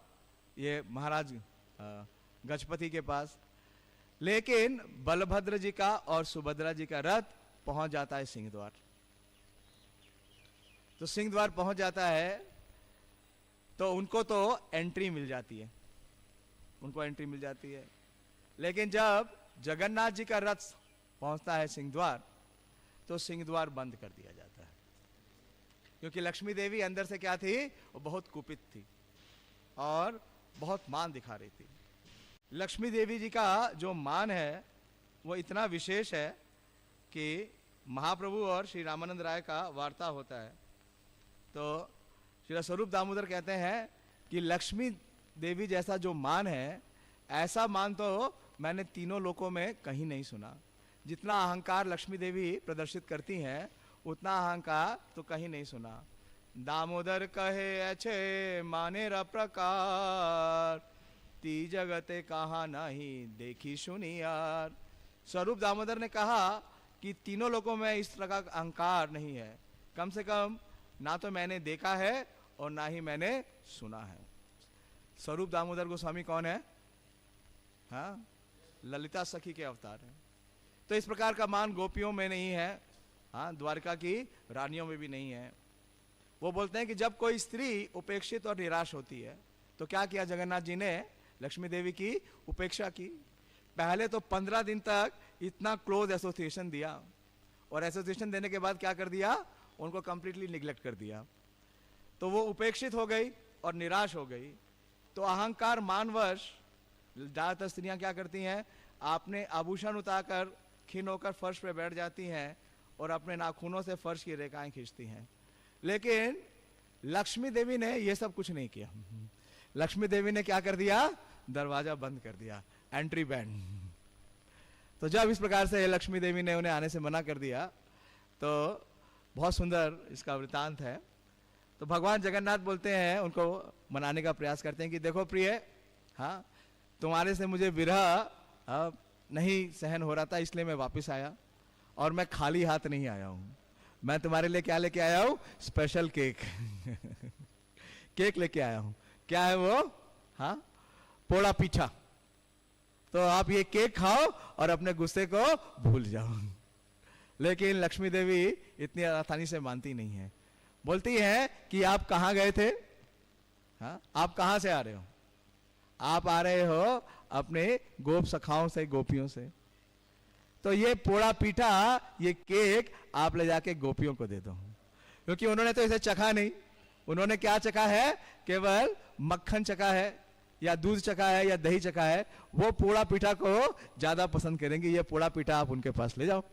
A: ये महाराज गजपति के पास। लेकिन बलभद्र जी का और सुभद्रा जी का रथ पहुंच जाता है सिंह द्वार। तो सिंह द्वार पहुंच जाता है तो उनको तो एंट्री मिल जाती है, उनको एंट्री मिल जाती है। लेकिन जब जगन्नाथ जी का रथ पहुंचता है सिंह द्वार, तो सिंह द्वार बंद कर दिया जाता है, क्योंकि लक्ष्मी देवी अंदर से क्या थी, वो बहुत कुपित थी और बहुत मान दिखा रही थी। लक्ष्मी देवी जी का जो मान है वो इतना विशेष है कि महाप्रभु और श्री रामानंद राय का वार्ता होता है, तो श्री स्वरूप दामोदर कहते हैं कि लक्ष्मी देवी जैसा जो मान है, ऐसा मान तो मैंने तीनों लोकों में कहीं नहीं सुना। जितना अहंकार लक्ष्मी देवी प्रदर्शित करती हैं, उतना अहंकार तो कहीं नहीं सुना। दामोदर कहे अच्छे माने र प्रकार, ती जगते कहा नहीं देखी सुनी यार। स्वरूप दामोदर ने कहा कि तीनों लोगों में इस तरह का अहंकार नहीं है, कम से कम ना तो मैंने देखा है और ना ही मैंने सुना है। स्वरूप दामोदर गोस्वामी कौन है? हाँ, ललिता सखी के अवतार हैं। तो इस प्रकार का मान गोपियों में नहीं है, हाँ, द्वारका की रानियों में भी नहीं है। वो बोलते हैं कि जब कोई स्त्री उपेक्षित और निराश होती है, तो क्या किया जगन्नाथ जी ने, लक्ष्मी देवी की उपेक्षा की। पहले तो 15 दिन तक इतना क्लोज एसोसिएशन दिया, और एसोसिएशन देने के बाद क्या कर दिया, उनको कंप्लीटली निग्लेक्ट कर दिया। तो वो उपेक्षित हो गई और निराश हो गई। तो अहंकार मानवश ज्यादातर स्त्रियां क्या करती हैं, आपने आभूषण उतारकर खिन होकर फर्श पे बैठ जाती हैं और अपने नाखूनों से फर्श की रेखाएं खींचती हैं। लेकिन लक्ष्मी देवी ने ये सब कुछ नहीं किया। लक्ष्मी देवी ने क्या कर दिया, दरवाजा बंद कर दिया, एंट्री बैन। तो जब इस प्रकार से लक्ष्मी देवी ने उन्हें आने से मना कर दिया, तो बहुत सुंदर इसका वृतांत है। तो भगवान जगन्नाथ बोलते हैं, उनको मनाने का प्रयास करते हैं कि देखो प्रिय, हाँ, तुम्हारे से मुझे विरह नहीं सहन हो रहा था, इसलिए मैं वापस आया, और मैं खाली हाथ नहीं आया हूँ। मैं तुम्हारे लिए क्या लेके आया हूँ, स्पेशल केक केक लेके आया हूँ। क्या है वो, हाँ, पोड़ा पीठा। तो आप ये केक खाओ और अपने गुस्से को भूल जाओ। लेकिन लक्ष्मी देवी इतनी आसानी से मानती नहीं है, बोलती है कि आप कहाँ गए थे, हाँ, आप कहाँ से आ रहे हो, आप आ रहे हो अपने गोप सखाओं से, गोपियों से। तो ये पोड़ा पीठा, ये केक आप ले जाके गोपियों को दे दो, क्योंकि उन्होंने तो इसे चखा नहीं। उन्होंने क्या चखा है, केवल मक्खन चखा है या दूध चखा है या दही चखा है। वो पोड़ा पीठा को ज्यादा पसंद करेंगे। ये पोड़ा पीठा आप उनके पास ले जाओ।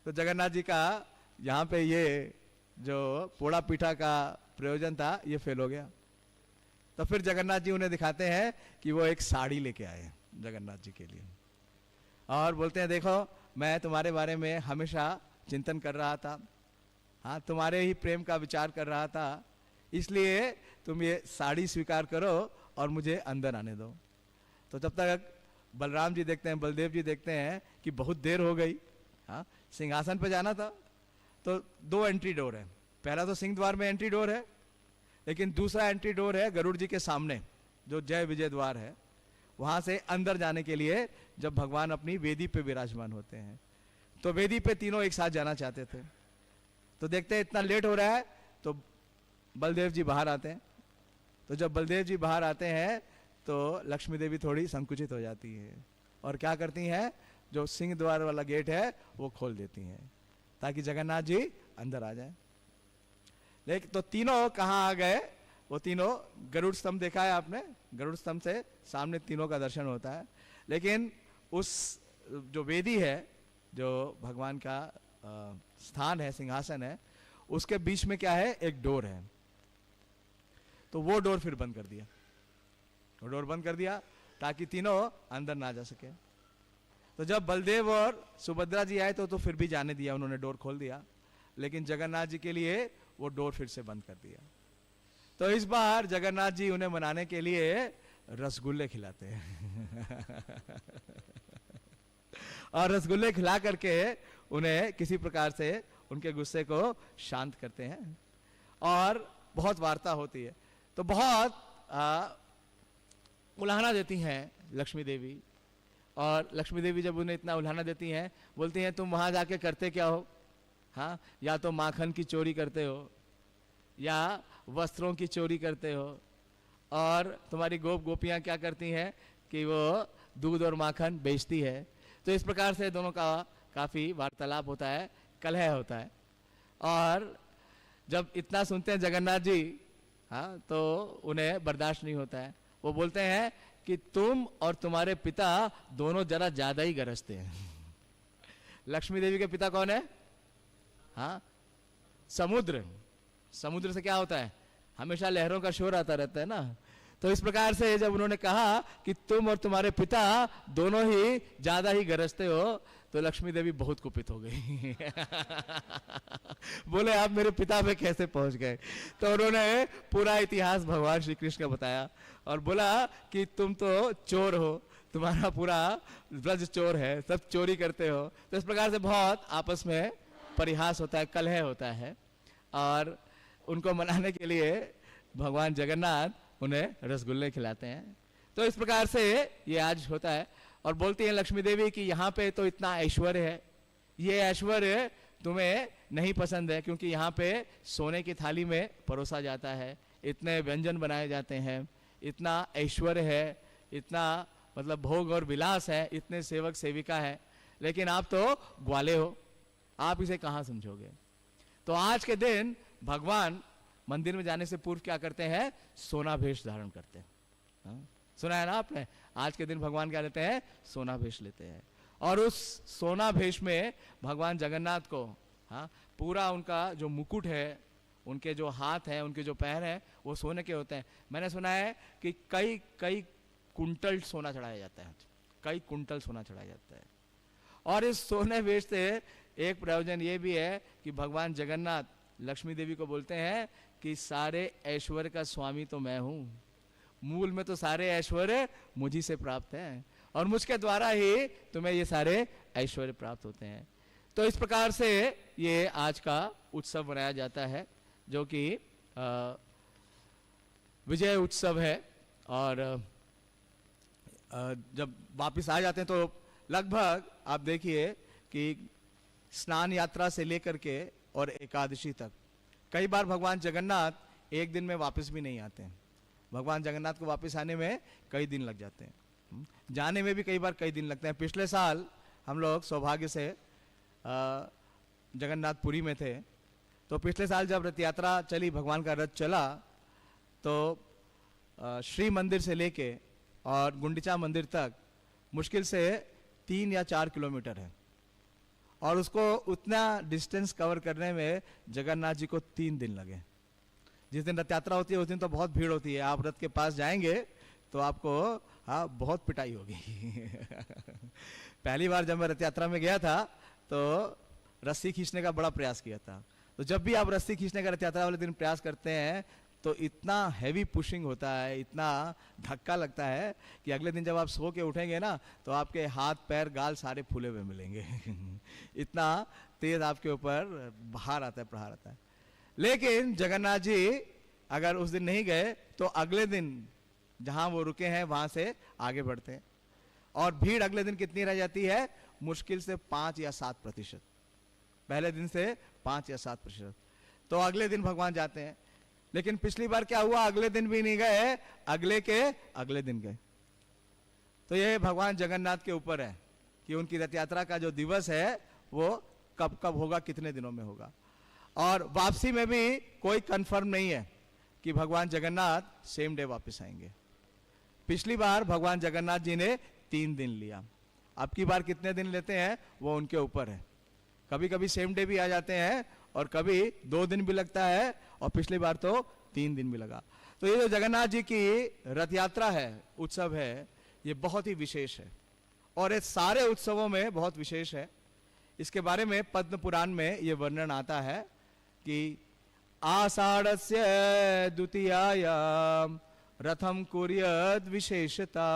A: तो जगन्नाथ जी का यहाँ पे ये जो पोड़ा पीठा का प्रयोजन था, ये फेल हो गया। तो फिर जगन्नाथ जी उन्हें दिखाते हैं कि वो एक साड़ी लेके आए हैं जगन्नाथ जी के लिए, और बोलते हैं देखो, मैं तुम्हारे बारे में हमेशा चिंतन कर रहा था, हाँ, तुम्हारे ही प्रेम का विचार कर रहा था, इसलिए तुम ये साड़ी स्वीकार करो और मुझे अंदर आने दो। तो जब तक बलराम जी देखते हैं, बलदेव जी देखते हैं कि बहुत देर हो गई, हाँ, सिंहासन पर जाना था। तो 2 एंट्री डोर है। पहला तो सिंह द्वार में एंट्री डोर है, लेकिन दूसरा एंट्री डोर है गरुड़ जी के सामने, जो जय विजय द्वार है। वहां से अंदर जाने के लिए जब भगवान अपनी वेदी पे विराजमान होते हैं, तो वेदी पे तीनों एक साथ जाना चाहते थे। तो देखते हैं इतना लेट हो रहा है, तो बलदेव जी बाहर आते हैं। तो जब बलदेव जी बाहर आते हैं, तो लक्ष्मी देवी थोड़ी संकुचित हो जाती है, और क्या करती हैं, जो सिंह द्वार वाला गेट है वो खोल देती हैं, ताकि जगन्नाथ जी अंदर आ जाए। लेकिन तो तीनों कहाँ आ गए, वो तीनों, गरुड़ स्तंभ देखा है आपने, गरुड़ स्तंभ से सामने तीनों का दर्शन होता है। लेकिन उस जो वेदी है, जो भगवान का स्थान है, सिंहासन है, उसके बीच में क्या है, एक डोर है। तो वो डोर फिर बंद कर दिया, वो डोर बंद कर दिया। ताकि तीनों अंदर ना जा सके। तो जब बलदेव और सुभद्रा जी आए तो फिर भी जाने दिया, उन्होंने डोर खोल दिया, लेकिन जगन्नाथ जी के लिए वो डोर फिर से बंद कर दिया। तो इस बार जगन्नाथ जी उन्हें मनाने के लिए रसगुल्ले खिलाते हैं और रसगुल्ले खिला करके उन्हें किसी प्रकार से उनके गुस्से को शांत करते हैं और बहुत वार्ता होती है। तो बहुत उल्हाना देती हैं लक्ष्मी देवी, और लक्ष्मी देवी जब उन्हें इतना उल्हाना देती हैं, बोलती हैं तुम वहां जाके करते क्या हो? हाँ, या तो माखन की चोरी करते हो या वस्त्रों की चोरी करते हो, और तुम्हारी गोपियां क्या करती हैं कि वो दूध और माखन बेचती है। तो इस प्रकार से दोनों का काफ़ी वार्तालाप होता है, कलह होता है। और जब इतना सुनते हैं जगन्नाथ जी, हाँ, तो उन्हें बर्दाश्त नहीं होता है। वो बोलते हैं कि तुम और तुम्हारे पिता दोनों जरा ज़्यादा ही गरजते हैं। लक्ष्मी देवी के पिता कौन है? हाँ, समुद्र। समुद्र से क्या होता है? हमेशा लहरों का शोर आता रहता है ना। तो इस प्रकार से जब उन्होंने कहा कि तुम और तुम्हारे पिता दोनों ही ज्यादा ही गरजते हो, तो लक्ष्मी देवी बहुत कुपित हो गई बोले आप मेरे पिता पे कैसे पहुंच गए? तो उन्होंने पूरा इतिहास भगवान श्री कृष्ण का बताया और बोला कि तुम तो चोर हो, तुम्हारा पूरा ब्रज चोर है, सब चोरी करते हो। तो इस प्रकार से बहुत आपस में परिहास होता है, कलह होता है, और उनको मनाने के लिए भगवान जगन्नाथ उन्हें रसगुल्ले खिलाते हैं। तो इस प्रकार से ये आज होता है। और बोलती है लक्ष्मी देवी कि यहाँ पे तो इतना ऐश्वर्य है, ये ऐश्वर्य तुम्हें नहीं पसंद है, क्योंकि यहाँ पे सोने की थाली में परोसा जाता है, इतने व्यंजन बनाए जाते हैं, इतना ऐश्वर्य है, इतना मतलब भोग और विलास है, इतने सेवक सेविका है, लेकिन आप तो ग्वाले हो, आप इसे कहाँ समझोगे? तो आज के दिन भगवान मंदिर में जाने से पूर्व क्या करते हैं? सोना भेष धारण करते हैं। हाँ? सुना है ना आपने? आज के दिन भगवान क्या लेते हैं? सोना भेष लेते हैं। और उस सोना भेष में भगवान जगन्नाथ को, हाँ, पूरा उनका जो मुकुट है, उनके जो हाथ हैं, उनके जो पैर हैं, वो सोने के होते हैं। मैंने सुना है कि कई कई कुंटल सोना चढ़ाया जाता है, कई कुंटल सोना चढ़ाया जाता है। और इस सोने भेष से एक प्रयोजन ये भी है कि भगवान जगन्नाथ लक्ष्मी देवी को बोलते हैं कि सारे ऐश्वर्य का स्वामी तो मैं हूँ, मूल में तो सारे ऐश्वर्य मुझी से प्राप्त हैं, और मुझके द्वारा ही तुम्हें ये सारे ऐश्वर्य प्राप्त होते हैं। तो इस प्रकार से ये आज का उत्सव मनाया जाता है, जो कि विजय उत्सव है। और जब वापस आ जाते हैं तो लगभग आप देखिए कि स्नान यात्रा से लेकर के और एकादशी तक कई बार भगवान जगन्नाथ एक दिन में वापस भी नहीं आते हैं। भगवान जगन्नाथ को वापस आने में कई दिन लग जाते हैं, जाने में भी कई बार कई दिन लगते हैं। पिछले साल हम लोग सौभाग्य से जगन्नाथपुरी में थे, तो पिछले साल जब रथ यात्रा चली, भगवान का रथ चला, तो श्री मंदिर से लेके और गुंडिचा मंदिर तक मुश्किल से 3 या 4 किलोमीटर है, और उसको उतना डिस्टेंस कवर करने में जगन्नाथ जी को 3 दिन लगे। जिस दिन रथ यात्रा होती है उस दिन तो बहुत भीड़ होती है, आप रथ के पास जाएंगे तो आपको हाँ बहुत पिटाई होगी पहली बार जब मैं रथ यात्रा में गया था तो रस्सी खींचने का बड़ा प्रयास किया था। तो जब भी आप रस्सी खींचने का रथ यात्रा वाले दिन प्रयास करते हैं तो इतना हैवी पुशिंग होता है, इतना धक्का लगता है कि अगले दिन जब आप सो के उठेंगे ना तो आपके हाथ पैर गाल सारे फूले हुए मिलेंगे इतना तेज आपके ऊपर बाहर आता है, प्रहार आता है। लेकिन जगन्नाथ जी अगर उस दिन नहीं गए तो अगले दिन जहां वो रुके हैं वहां से आगे बढ़ते हैं, और भीड़ अगले दिन कितनी रह जाती है? मुश्किल से 5 या 7%। पहले दिन से 5 या 7%। तो अगले दिन भगवान जाते हैं। लेकिन पिछली बार क्या हुआ? अगले दिन भी नहीं गए, अगले के अगले दिन गए। तो ये भगवान जगन्नाथ के ऊपर है कि उनकी रथ यात्रा का जो दिवस है वो कब कब होगा, कितने दिनों में होगा। और वापसी में भी कोई कंफर्म नहीं है कि भगवान जगन्नाथ सेम डे वापस आएंगे। पिछली बार भगवान जगन्नाथ जी ने 3 दिन लिया, अब की बार कितने दिन लेते हैं वो उनके ऊपर है। कभी कभी सेम डे भी आ जाते हैं और कभी 2 दिन भी लगता है, और पिछली बार तो 3 दिन भी लगा। तो ये जो जगन्नाथ जी की रथ यात्रा है, उत्सव है, ये बहुत ही विशेष है और ये सारे उत्सवों में बहुत विशेष है। इसके बारे में पद्म पुराण में ये वर्णन आता है कि आषाढ़स्य द्वितीयायाम रथम कुर्याद् विशेषता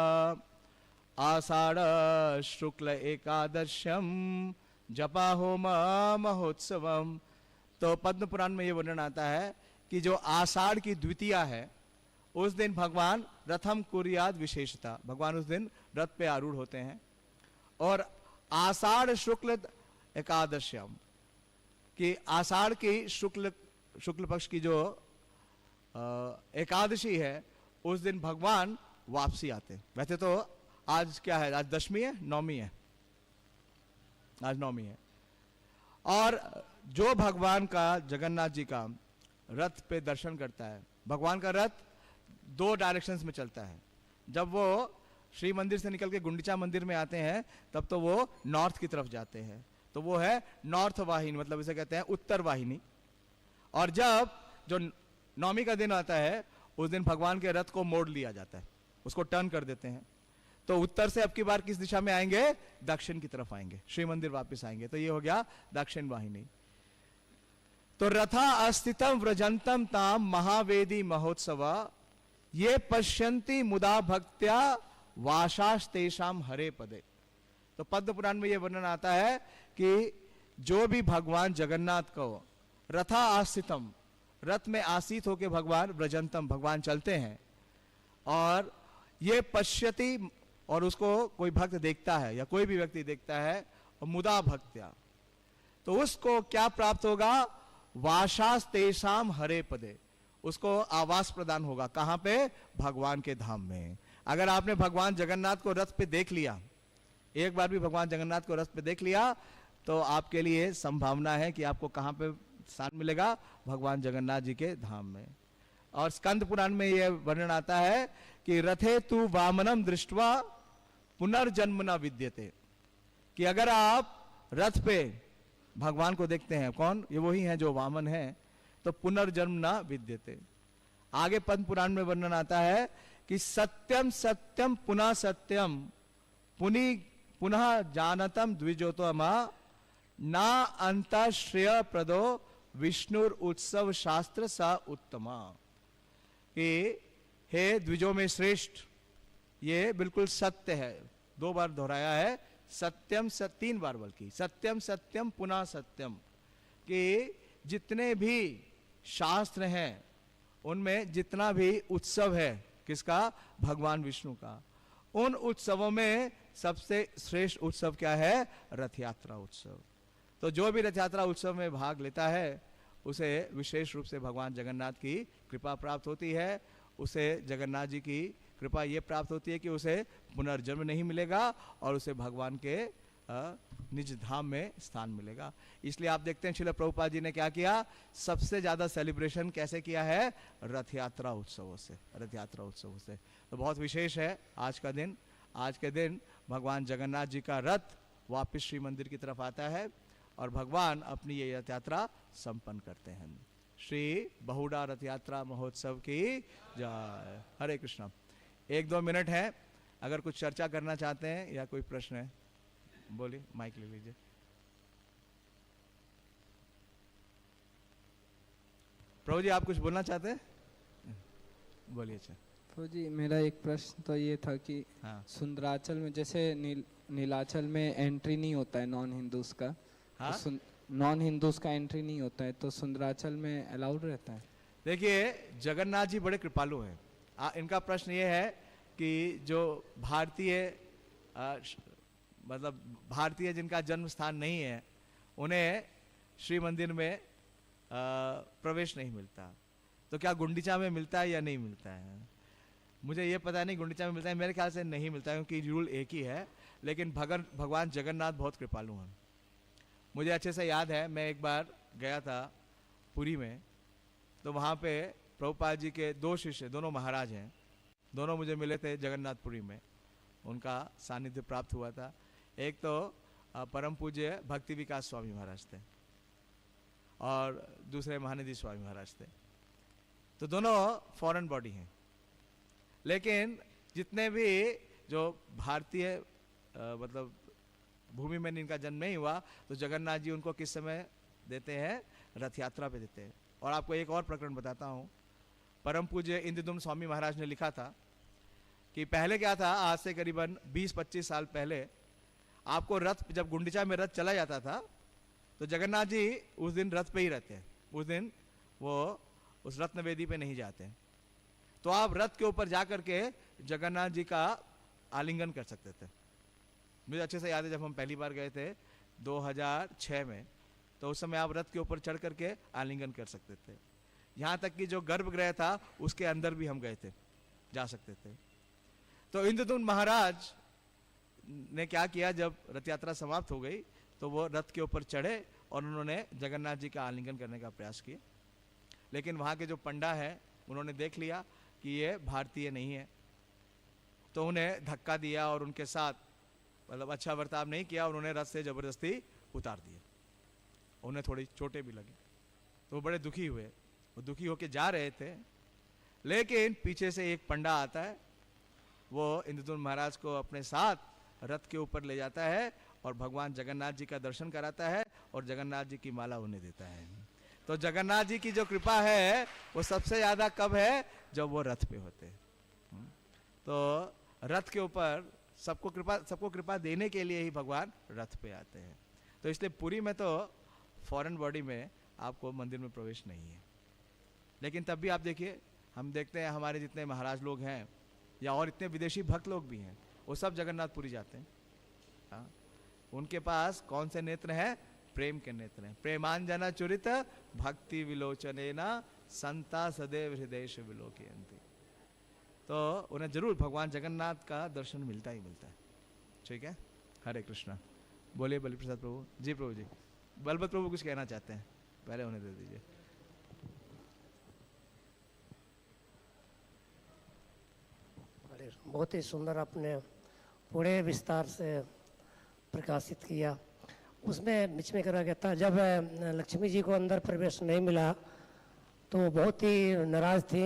A: आषाढ़ शुक्ल एकादश्यम जपा होम महोत्सवम। तो पद्म पुराण में ये वर्णन आता है कि जो आषाढ़ की द्वितीया है उस दिन भगवान रथम कुर्याद् विशेषता, भगवान उस दिन रथ पे आरूढ़ होते हैं। और आषाढ़ शुक्ल एकादश्यम कि आषाढ़ की शुक्ल पक्ष की जो एकादशी है उस दिन भगवान वापसी आते हैं। वैसे तो आज क्या है, आज दशमी है, नौमी है, आज नौमी है। और जो भगवान का, जगन्नाथ जी का रथ पे दर्शन करता है, भगवान का रथ दो डायरेक्शंस में चलता है। जब वो श्री मंदिर से निकल के गुंडीचा मंदिर में आते हैं तब तो वो नॉर्थ की तरफ जाते हैं, तो वो है नॉर्थ वाहिनी, मतलब इसे कहते हैं उत्तर वाहिनी। और जब जो नौमी का दिन आता है उस दिन भगवान के रथ को मोड़ लिया जाता है, उसको टर्न कर देते हैं। तो उत्तर से अब की बार किस दिशा में आएंगे, दक्षिण की तरफ आएंगे, श्री मंदिर वापस आएंगे। तो ये हो गया दक्षिण वाहिनी। तो रथा अस्थितम व्रजंतम ताम महावेदी महोत्सव ये पश्यन्ति मुदा भक्त्या वाशास्तेषाम हरे पदे। तो पद्म पुराण में यह वर्णन आता है कि जो भी भगवान जगन्नाथ को रथा आस्थितम, रथ में आसीत होकर भगवान व्रजंतम, भगवान चलते हैं, और ये पश्यति, और उसको कोई भक्त देखता है या कोई भी व्यक्ति देखता है, और मुदा भक्त्या, तो उसको क्या प्राप्त होगा, वाशास्तेषाम हरे पदे, उसको आवास प्रदान होगा। कहां पे, भगवान के धाम में। अगर आपने भगवान जगन्नाथ को रथ पे देख लिया, एक बार भी भगवान जगन्नाथ को रथ पे देख लिया, तो आपके लिए संभावना है कि आपको कहां पे स्थान मिलेगा, भगवान जगन्नाथ जी के धाम में। और स्कंद पुराण में यह वर्णन आता है कि रथे तु वामनम दृष्ट्वा पुनर्जन्म न विद्यते, कि अगर आप रथ पे भगवान को देखते हैं, कौन, ये वही हैं जो वामन हैं, तो पुनर्जन्म न विद्यते। आगे पद्म पुराण में वर्णन आता है कि सत्यम सत्यम पुनः सत्यम पुनः जानतम द्विजोतमा ना अंत श्रेय प्रदो विष्णुर उत्सव शास्त्र सा उत्तमा, कि हे द्विजों में श्रेष्ठ, ये बिल्कुल सत्य है, दो बार दोहराया है, सत्यम तीन बार बल्कि, सत्यम सत्यम पुनः सत्यम, कि जितने भी शास्त्र हैं उनमें जितना भी उत्सव है, किसका, भगवान विष्णु का, उन उत्सवों में सबसे श्रेष्ठ उत्सव क्या है, रथ यात्रा उत्सव। तो जो भी रथ यात्रा उत्सव में भाग लेता है उसे विशेष रूप से भगवान जगन्नाथ की कृपा प्राप्त होती है। उसे जगन्नाथ जी की कृपा ये प्राप्त होती है कि उसे पुनर्जन्म नहीं मिलेगा और उसे भगवान के निज धाम में स्थान मिलेगा। इसलिए आप देखते हैं श्रील प्रभुपाद जी ने क्या किया, सबसे ज्यादा सेलिब्रेशन कैसे किया है, रथ यात्रा उत्सवों से, रथ यात्रा उत्सवों से। तो बहुत विशेष है आज का दिन। आज के दिन भगवान जगन्नाथ जी का रथ वापिस श्री मंदिर की तरफ आता है और भगवान अपनी ये रथ यात्रा संपन्न करते हैं। श्री बहुड़ा रथ यात्रा महोत्सव की जय। हरे कृष्णा। 1-2 मिनट है, अगर कुछ चर्चा करना चाहते हैं या कोई प्रश्न है बोलिए, माइक ले लीजिए। प्रभु जी आप कुछ बोलना चाहते हैं, बोलिए। अच्छा
B: प्रभु जी, मेरा एक प्रश्न तो ये था कि
A: हाँ।
B: सुंदराचल में जैसे नीलाचल में एंट्री नहीं होता है नॉन हिंदूज का,
A: हाँ?
B: तो नॉन हिंदूज का एंट्री नहीं होता है, तो सुंदराचल में अलाउड रहता है?
A: देखिए जगन्नाथ जी बड़े कृपालु हैं। इनका प्रश्न ये है कि जो भारतीय मतलब भारतीय जिनका जन्म स्थान नहीं है उन्हें श्री मंदिर में प्रवेश नहीं मिलता, तो क्या गुंडीचा में मिलता है या नहीं मिलता है, मुझे ये पता नहीं। गुंडीचा में मिलता है, मेरे ख्याल से नहीं मिलता है क्योंकि रूल एक ही है। लेकिन भगवान जगन्नाथ बहुत कृपालु हैं। मुझे अच्छे से याद है, मैं एक बार गया था पुरी में, तो वहाँ पे प्रभुपाद जी के 2 शिष्य, दोनों महाराज हैं, दोनों मुझे मिले थे जगन्नाथपुरी में, उनका सानिध्य प्राप्त हुआ था। एक तो परम पूज्य भक्ति विकास स्वामी महाराज थे और दूसरे महानिधि स्वामी महाराज थे। तो दोनों फॉरेन बॉडी हैं, लेकिन जितने भी जो भारतीय मतलब भूमि में इनका जन्म नहीं हुआ, तो जगन्नाथ जी उनको किस समय देते हैं? रथ यात्रा पे देते हैं। और आपको एक और प्रकरण बताता हूँ। परम पूज्य इंद्रदुम्न स्वामी महाराज ने लिखा था कि पहले क्या था, आज से करीबन 20-25 साल पहले आपको रथ, जब गुंडीचा में रथ चला जाता था तो जगन्नाथ जी उस दिन रथ पे ही रहते हैं। उस दिन वो उस रत्न वेदी पे नहीं जाते, तो आप रथ के ऊपर जा करके जगन्नाथ जी का आलिंगन कर सकते थे। मुझे अच्छे से याद है, जब हम पहली बार गए थे 2006 में, तो उस समय आप रथ के ऊपर चढ़ करके आलिंगन कर सकते थे। यहाँ तक कि जो गर्भगृह था उसके अंदर भी हम गए थे, जा सकते थे। तो इंद्रदुम्न महाराज ने क्या किया, जब रथ यात्रा समाप्त हो गई तो वो रथ के ऊपर चढ़े और उन्होंने जगन्नाथ जी का आलिंगन करने का प्रयास किया। लेकिन वहाँ के जो पंडा है उन्होंने देख लिया कि ये भारतीय नहीं है, तो उन्हें धक्का दिया और उनके साथ मतलब अच्छा बर्ताव नहीं किया। उन्होंने रथ से जबरदस्ती उतार दिया। उन्हें थोड़ी चोटें भी लगी, तो वो बड़े दुखी हुए। वो दुखी होके जा रहे थे, लेकिन पीछे से एक पंडा आता है, वो इंद्रदुम्न महाराज को अपने साथ रथ के ऊपर ले जाता है और भगवान जगन्नाथ जी का दर्शन कराता है और जगन्नाथ जी की माला उन्हें देता है। तो जगन्नाथ जी की जो कृपा है वो सबसे ज्यादा कब है? जब वो रथ पे होते हैं। तो रथ के ऊपर सबको कृपा देने के लिए ही भगवान रथ पे आते हैं। तो इसलिए पुरी में तो फॉरेन बॉडी में आपको मंदिर में प्रवेश नहीं है। लेकिन तब भी आप देखिए, हम देखते हैं हमारे जितने महाराज लोग हैं या और इतने विदेशी भक्त लोग भी हैं, वो सब जगन्नाथपुरी जाते हैं। हाँ, उनके पास कौन से नेत्र हैं? प्रेम के नेत्र हैं। प्रेमांजना चुरित भक्ति विलोचनेना संता सदैव हृदय से विलोकयन्ति। तो उन्हें जरूर भगवान जगन्नाथ का दर्शन मिलता ही मिलता है। ठीक है, हरे कृष्णा। बोलिए बलि प्रसाद प्रभु जी। प्रभु जी, बलभद्र प्रभु कुछ कहना चाहते हैं, पहले उन्हें दे दीजिए।
C: बहुत ही सुंदर आपने पूरे विस्तार से प्रकाशित किया। उसमें बीच में करा गया था, जब लक्ष्मी जी को अंदर प्रवेश नहीं मिला तो वो बहुत ही नाराज थी।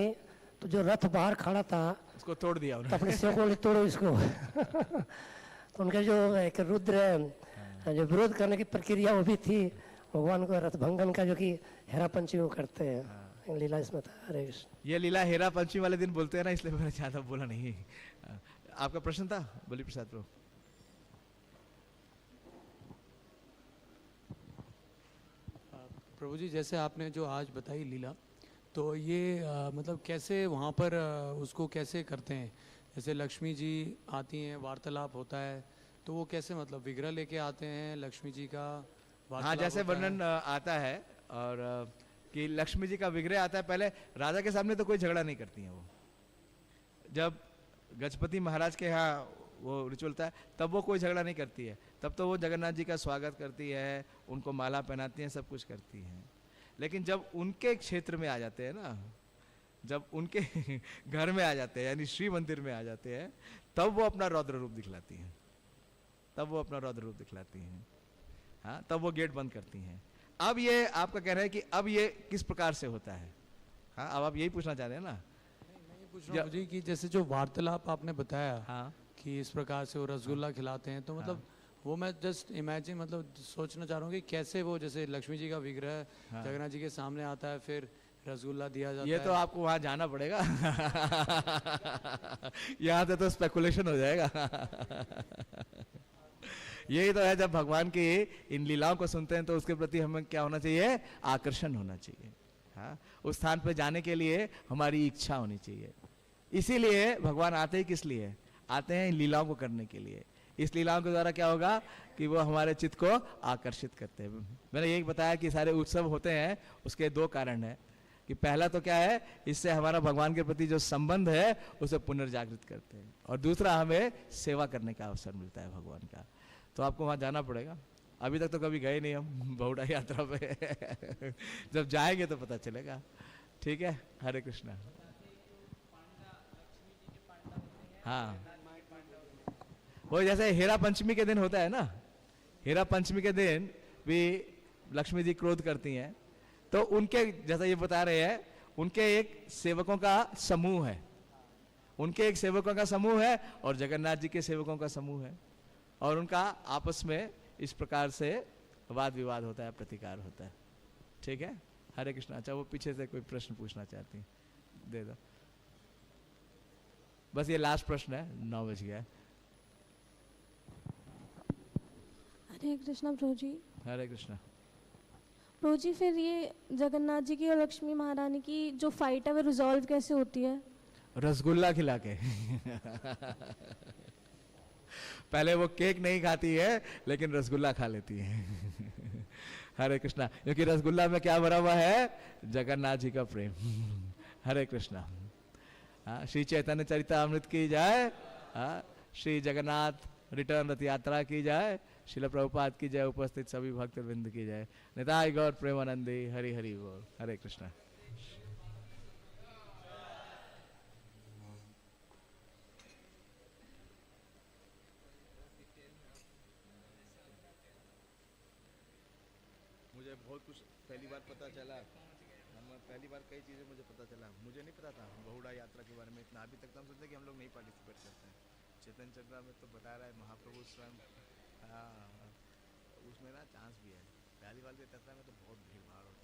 C: तो जो रथ बाहर खड़ा था
A: उसको तोड़ दिया
C: तो अपने सिर को तोड़ो इसको। तो उनके जो एक रुद्र जो विरोध करने की प्रक्रिया वो भी थी भगवान को रथ भंगन का, जो कि हेरा पंचमी को करते हैं। लीला इसमें था। हरे कृष्ण।
A: ये लीला हेरा पंचमी वाले दिन बोलते हैं ना, इसलिए मैंने ज्यादा बोला नहीं। आपका प्रश्न था बलि प्रसाद प्रभु?
D: प्रभु जी, जैसे आपने जो आज बताई लीला, तो ये मतलब कैसे वहाँ पर उसको कैसे करते हैं? जैसे लक्ष्मी जी आती हैं, वार्तालाप होता है, तो वो कैसे मतलब विग्रह लेके आते हैं लक्ष्मी जी का?
A: हाँ, जैसे वर्णन आता है और कि लक्ष्मी जी का विग्रह आता है। पहले राजा के सामने तो कोई झगड़ा नहीं करती हैं वो। जब गजपति महाराज के यहाँ वो रिचुअल था तब वो कोई झगड़ा नहीं करती है। तब तो वो जगन्नाथ जी का स्वागत करती है, उनको माला पहनाती हैं, सब कुछ करती हैं। लेकिन जब उनके क्षेत्र में आ जाते हैं ना, जब उनके घर में आ जाते हैं, यानी श्री मंदिर में आ जाते हैं, तब वो अपना रौद्र रूप दिखलाती हैं। हाँ, तब वो गेट बंद करती हैं। अब ये आपका कहना है कि अब ये किस प्रकार से होता है? हाँ, अब आप यही पूछना चाहते हैं ना?
D: मैं ये पूछ रहा हूँ जी कि जैसे जो वार्तालाप आपने बताया,
A: हाँ,
D: कि इस प्रकार से वो रसगुल्ला खिलाते हैं, तो मतलब वो मैं जस्ट इमेजिन मतलब सोचना चाह रहा हूँ कि कैसे वो जैसे लक्ष्मी जी का विग्रह जगन्नाथ जी के सामने आता है, फिर रसगुल्ला दिया जाता है।
A: ये तो आपको वहां जाना पड़ेगा। यहाँ से तो स्पेकुलेशन हो जाएगा। यही तो है, जब भगवान की इन लीलाओं को सुनते हैं तो उसके प्रति हमें क्या होना चाहिए? आकर्षण होना चाहिए। हाँ, उस स्थान पर जाने के लिए हमारी इच्छा होनी चाहिए। इसीलिए भगवान आते ही किस लिए? आते हैं इन लीलाओं को करने के लिए। इस लीलाओं के द्वारा क्या होगा कि वो हमारे चित्त को आकर्षित करते हैं। मैंने यही बताया कि सारे उत्सव होते हैं, उसके दो कारण है कि पहला तो क्या है, इससे हमारा भगवान के प्रति जो संबंध है उसे पुनर्जागृत करते हैं, और दूसरा हमें सेवा करने का अवसर मिलता है भगवान का। तो आपको वहाँ जाना पड़ेगा। अभी तक तो कभी गए नहीं हम बहुड़ा यात्रा पे। जब जाएंगे तो पता चलेगा। ठीक है, हरे कृष्णा। हाँ, वो जैसे हेरा पंचमी के दिन होता है ना, हेरा पंचमी के दिन भी लक्ष्मी जी क्रोध करती हैं, तो उनके जैसा ये बता रहे हैं, उनके एक सेवकों का समूह है, उनके एक सेवकों का समूह है और जगन्नाथ जी के सेवकों का समूह है, और उनका आपस में इस प्रकार से वाद विवाद होता है, प्रतिकार होता है। ठीक है, हरे कृष्णा। अच्छा, वो पीछे से कोई प्रश्न पूछना चाहती हैं, दे दो। बस ये लास्ट प्रश्न है, 9 बज गया है।
E: हरे कृष्णा प्रभु जी।
A: हरे कृष्णा।
E: प्रभु जी, फिर ये जगन्नाथ जी की और लक्ष्मी महारानी की जो फाइट है वो रिजॉल्व कैसे होती है?
A: रसगुल्ला खिला के पहले वो केक नहीं खाती है लेकिन रसगुल्ला खा लेती है। हरे कृष्णा। क्योंकि रसगुल्ला में क्या भरा हुआ है? जगन्नाथ जी का प्रेम। हरे कृष्णा। श्री चैतन्य चरितामृत की जाए, श्री जगन्नाथ रिटर्न रथ यात्रा की जाए, शिल प्रभुपाद की जय, उपस्थित सभी भक्त वृंद की जय। निताय गौर प्रेमानंदी। हरि हरि बोल। हरे कृष्णा। मुझे बहुत कुछ पहली बार पता चला, पहली बार कई चीज़ें मुझे पता चला, मुझे नहीं पता था बहुड़ा यात्रा के बारे में इतना। अभी तक तो हम सोचते कि हम लोग नहीं पार्टिसिपेट करते हैं। चेतन चंद्रा में तो बता रहा है महाप्रभु स्वयं, हाँ, उसमें ना चांस भी है। पहली बार यात्रा में तो बहुत भीड़ भाड़ होता है।